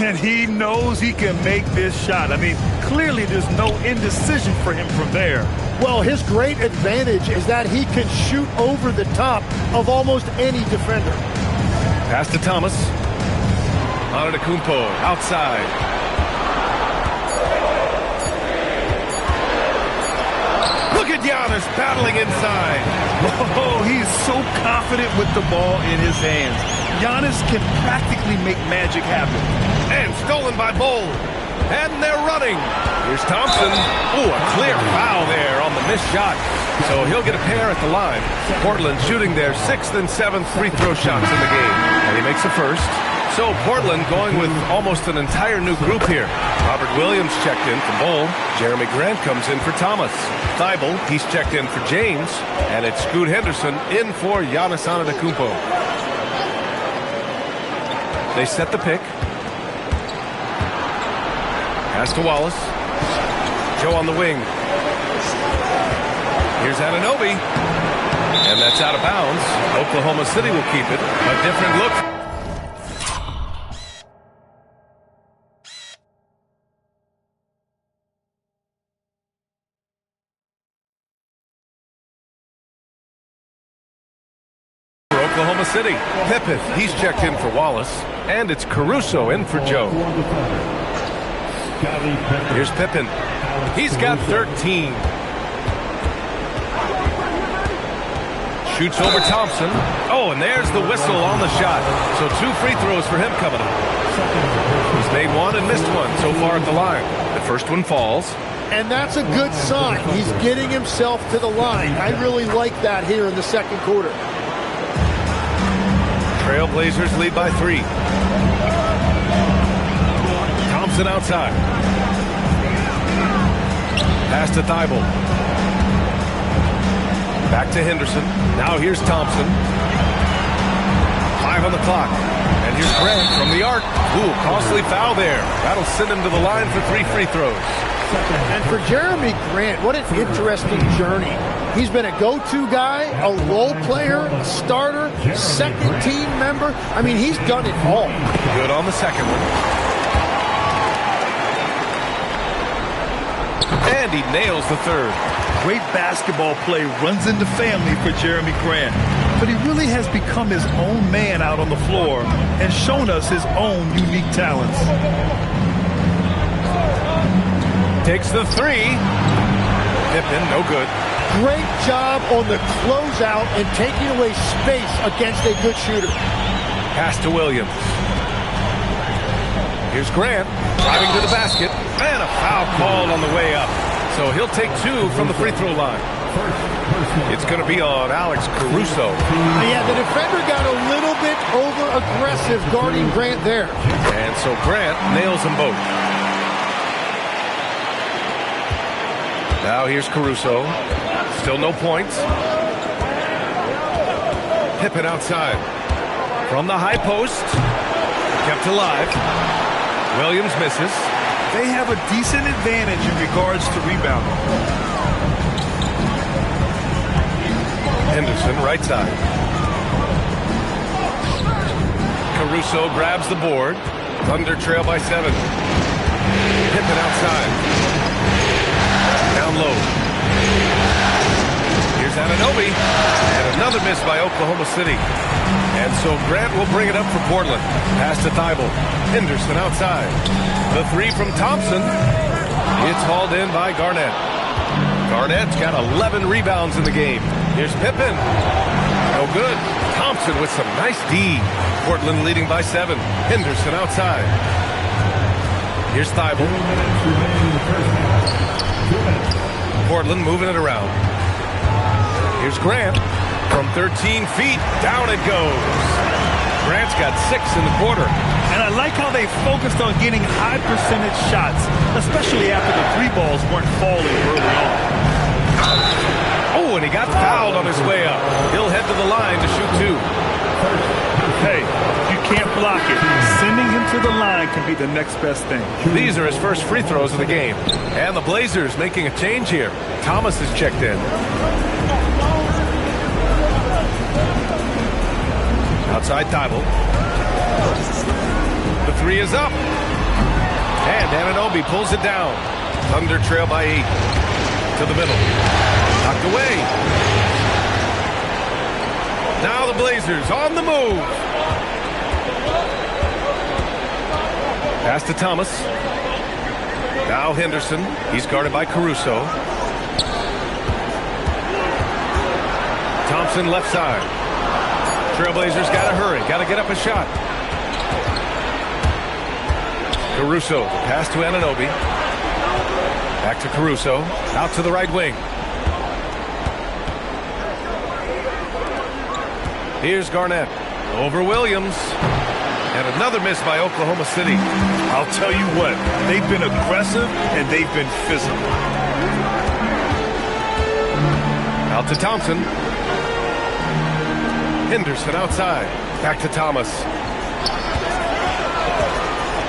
And he knows he can make this shot. I mean, clearly there's no indecision for him from there. Well, his great advantage is that he can shoot over the top of almost any defender. Pass to Thomas. Antetokounmpo outside. Look at Giannis battling inside. Oh, he's so confident with the ball in his hands. Giannis can practically make magic happen. And stolen by Bol. And they're running. Here's Thompson. Ooh, a clear foul there on the missed shot. So he'll get a pair at the line. Portland shooting their 6th and 7th free throw shots in the game. And he makes the first. So Portland going with almost an entire new group here. Robert Williams checked in for Bol. Jeremy Grant comes in for Thomas. Thibault, he's checked in for James. And it's Scoot Henderson in for Giannis Antetokounmpo. They set the pick. Pass to Wallace. Joe on the wing. Here's Anunoby. And that's out of bounds. Oklahoma City will keep it. A different look. For Oklahoma City. Pippen, he's checked in for Wallace. And it's Caruso in for Joe. Here's Pippen. He's got 13. Shoots over Thompson. Oh, and there's the whistle on the shot. So 2 free throws for him coming up. He's made 1 and missed 1 so far at the line. The first one falls. And that's a good sign. He's getting himself to the line. I really like that here in the second quarter. Trailblazers lead by 3. Henderson outside. Pass to Thibault. Back to Henderson. Now here's Thompson. 5 on the clock. And here's Grant from the arc. Ooh, costly foul there. That'll send him to the line for 3 free throws. And for Jeremy Grant, what an interesting journey. He's been a go-to guy, a role player, a starter, second team member. I mean, he's done it all. Good on the second one. And he nails the third. Great basketball play, runs into family for Jeremy Grant. But he really has become his own man out on the floor and shown us his own unique talents. Takes the 3. Pippen, no good. Great job on the closeout and taking away space against a good shooter. Pass to Williams. Here's Grant driving to the basket. And a foul called on the way up. So he'll take 2 from the free throw line. It's going to be on Alex Caruso. Yeah, the defender got a little bit over-aggressive guarding Grant there. And so Grant nails them both. Now here's Caruso. Still no points. Pippen outside. From the high post. Kept alive. Williams misses. They have a decent advantage in regards to rebounding. Henderson, right side. Caruso grabs the board. Thunder trail by 7. Pippen outside. Down low. Here's Anunoby. And another miss by Oklahoma City. And so Grant will bring it up for Portland. Pass to Thibault. Henderson outside. The 3 from Thompson. It's hauled in by Garnett. Garnett's got 11 rebounds in the game. Here's Pippen. No good. Thompson with some nice D. Portland leading by 7. Henderson outside. Here's Thibault. Portland moving it around. Here's Grant. From 13 feet, down it goes. Grant's got 6 in the quarter. And I like how they focused on getting high percentage shots, especially after the 3 balls weren't falling early on. Oh, and he got fouled on his way up. He'll head to the line to shoot 2. Hey, you can't block it. Sending him to the line can be the next best thing. These are his first free throws of the game. And the Blazers making a change here. Thomas is checked in. Outside Thibault. The 3 is up. And Anunoby pulls it down. Thunder trail by 8. To the middle. Knocked away. Now the Blazers on the move. Pass to Thomas. Now Henderson. He's guarded by Caruso. Thompson left side. Trailblazers got to hurry. Got to get up a shot. Caruso. Pass to Anunoby. Back to Caruso. Out to the right wing. Here's Garnett. Over Williams. And another miss by Oklahoma City. I'll tell you what. They've been aggressive and they've been physical. Out to Thompson. Henderson outside. Back to Thomas.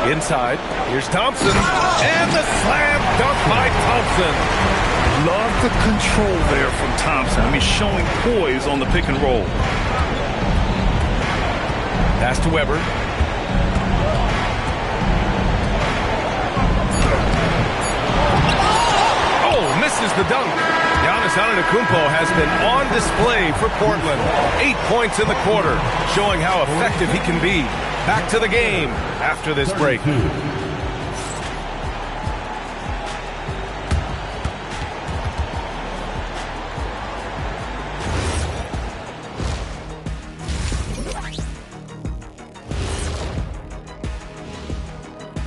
Inside. Here's Thompson. And the slam dunk by Thompson. Love the control there from Thompson. I mean, showing poise on the pick and roll. Pass to Weber. Oh, misses the dunk. Giannis Antetokounmpo has been on display for Portland. 8 points in the quarter, showing how effective he can be. Back to the game after this break.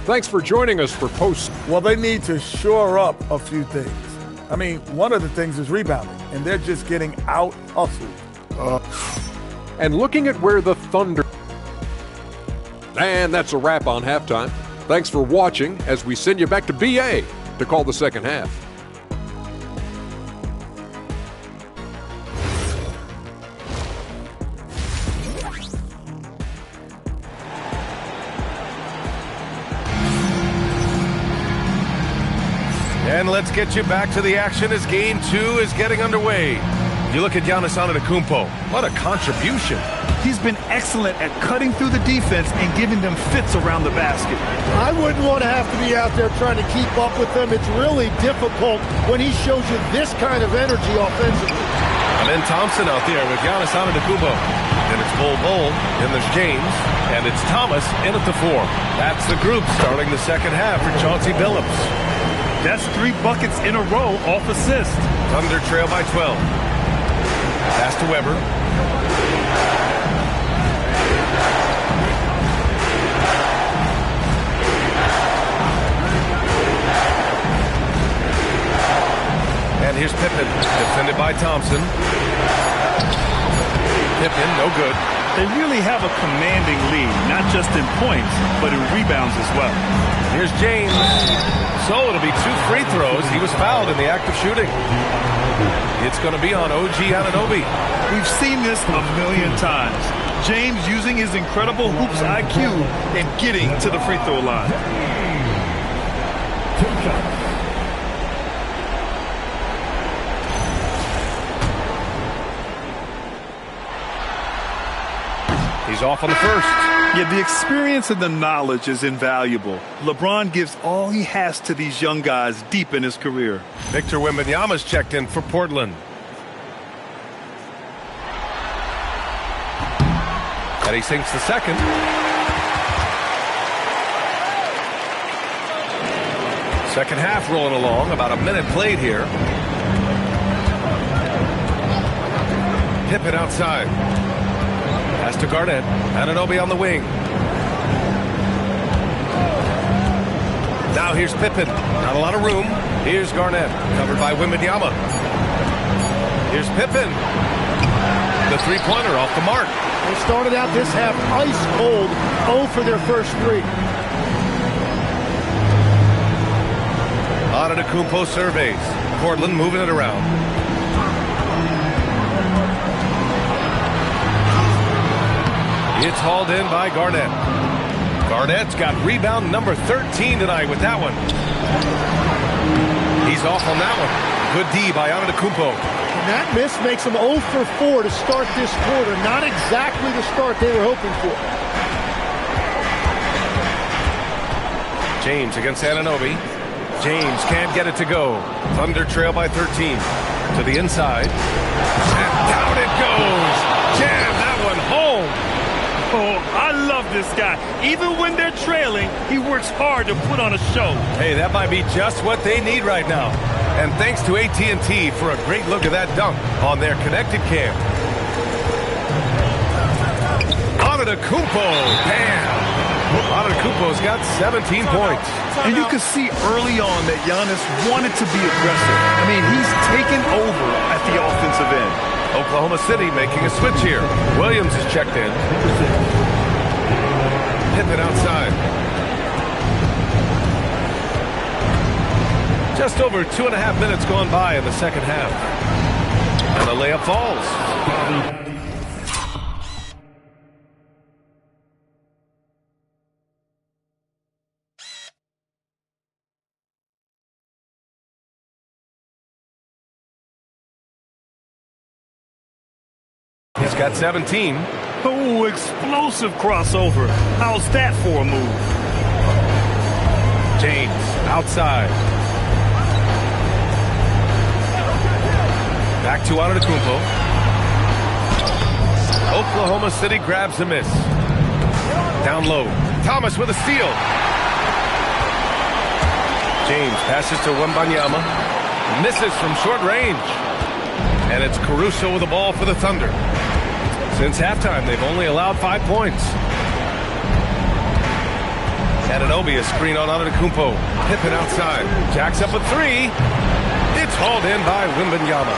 Thanks for joining us for Post. Well, they need to shore up a few things. I mean, one of the things is rebounding, and they're just getting out-hustled. And looking at where the Thunder... And that's a wrap on halftime. Thanks for watching as we send you back to BA to call the second half. And let's get you back to the action as Game 2 is getting underway. You look at Giannis Antetokounmpo. What a contribution. He's been excellent at cutting through the defense and giving them fits around the basket. I wouldn't want to have to be out there trying to keep up with them. It's really difficult when he shows you this kind of energy offensively. And then Thompson out there with Giannis Antetokounmpo. And it's Bol, and there's James, and it's Thomas in at the 4. That's the group starting the second half for Chauncey Billups. That's 3 buckets in a row off assist. Thunder trail by 12. Pass to Weber. And here's Pippen, defended by Thompson. Pippen, no good. They really have a commanding lead, not just in points, but in rebounds as well. Here's James. So it'll be 2 free throws. He was fouled in the act of shooting. It's going to be on OG Anunoby. We've seen this a million times. James using his incredible hoops IQ and getting to the free throw line. He's off on the first. Yeah, the experience and the knowledge is invaluable. LeBron gives all he has to these young guys deep in his career. Victor Wembanyama's checked in for Portland. And he sinks the second. Second half rolling along, about a minute played here. Pippen outside. Pass to Garnett. Anunoby on the wing. Now here's Pippen. Not a lot of room. Here's Garnett. Covered by Wembanyama. Here's Pippen. The three-pointer off the mark. They started out this half ice cold. 0 for their first 3. Antetokounmpo surveys. Portland moving it around. It's hauled in by Garnett. Garnett's got rebound number 13 tonight with that one. He's off on that one. Good D by Antetokounmpo. And that miss makes them 0 for 4 to start this quarter. Not exactly the start they were hoping for. James against Anunoby. James can't get it to go. Thunder trail by 13. To the inside. And down it goes. Jam that one home. Oh, I love this guy. Even when they're trailing, he works hard to put on a show. Hey, that might be just what they need right now. And thanks to AT&T for a great look at that dunk on their connected cam. Antetokounmpo, bam! Antetokounmpo's got 17 points. And you can see early on that Giannis wanted to be aggressive. I mean, he's taken over at the offensive end. Oklahoma City making a switch here. Williams is checked in. Pippen outside. Just over 2.5 minutes gone by in the second half. And the layup falls. He's got 17. Oh, explosive crossover. How's that for a move? James outside. Back to Antetokounmpo. Oklahoma City grabs a miss. Down low. Thomas with a steal. James passes to Wembanyama. Misses from short range. And it's Caruso with the ball for the Thunder. Since halftime, they've only allowed 5 points. Anunoby a screen on Antetokounmpo. Pippen outside. Jacks up a 3. It's hauled in by Wembanyama.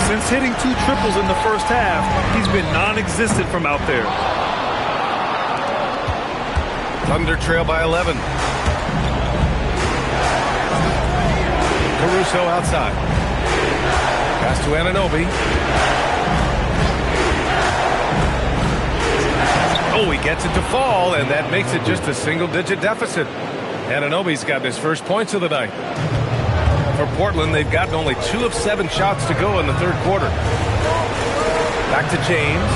Since hitting 2 triples in the first half, he's been non-existent from out there. Thunder trail by 11. Caruso outside. Pass to Anunoby. Oh, he gets it to fall, and that makes it just a single-digit deficit. Anunoby's got his first points of the night. For Portland, they've gotten only 2 of 7 shots to go in the third quarter. Back to James.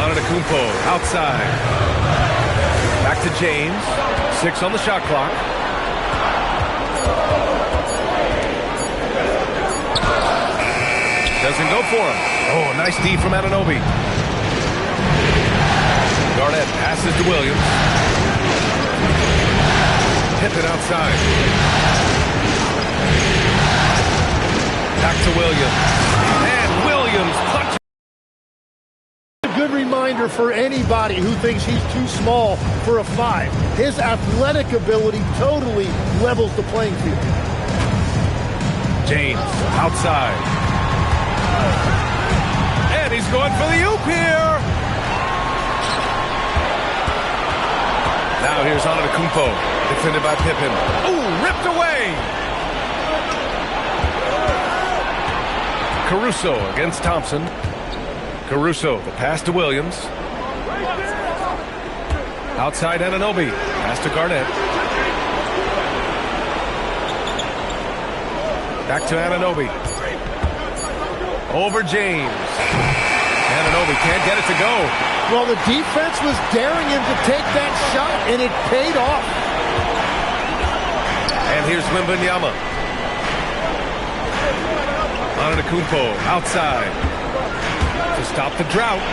Antetokounmpo outside. Back to James. 6 on the shot clock. Doesn't go for him. Oh, nice D from Anunoby. Garnett passes to Williams. Pippen outside. Back to Williams. And Williams punches. A good reminder for anybody who thinks he's too small for a 5. His athletic ability totally levels the playing field. James outside. And he's going for the oop here. Now here's Antetokounmpo, defended by Pippen. Ooh, ripped away. Caruso against Thompson. Caruso, the pass to Williams. Outside Anunoby, pass to Garnett. Back to Anunoby. Over James. Anunoby can't get it to go. Well, the defense was daring him to take that shot, and it paid off. And here's Wembanyama. Antetokounmpo outside to stop the drought.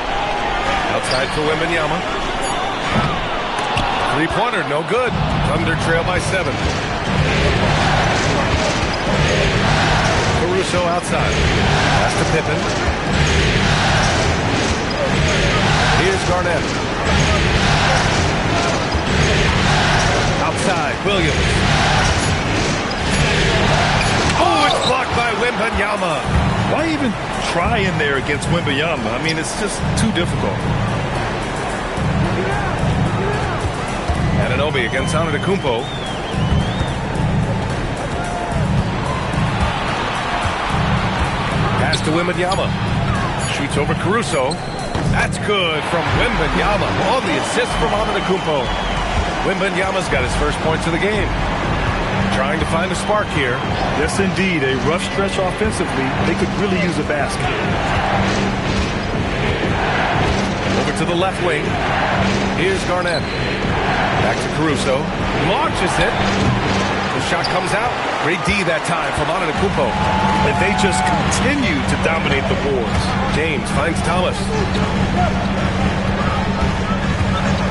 Outside for Wembanyama. Three-pointer, no good. Thunder trail by 7. Caruso outside. Pass to Pippen. Here's Garnett. Outside, Williams. Oh, it's blocked by Wembanyama. Why even try in there against Wembanyama? I mean, it's just too difficult. Anunoby against Antetokounmpo. Pass to Wembanyama. Shoots over Caruso. That's good from Wembanyama. On the assist from Antetokounmpo. Wembanyama's got his first points of the game. Trying to find a spark here. Yes, indeed. A rough stretch offensively. They could really use a basket. Over to the left wing. Here's Garnett. Back to Caruso. Launches it. The shot comes out. Great D that time from Antetokounmpo. And they just continue to dominate the boards. James finds Thomas.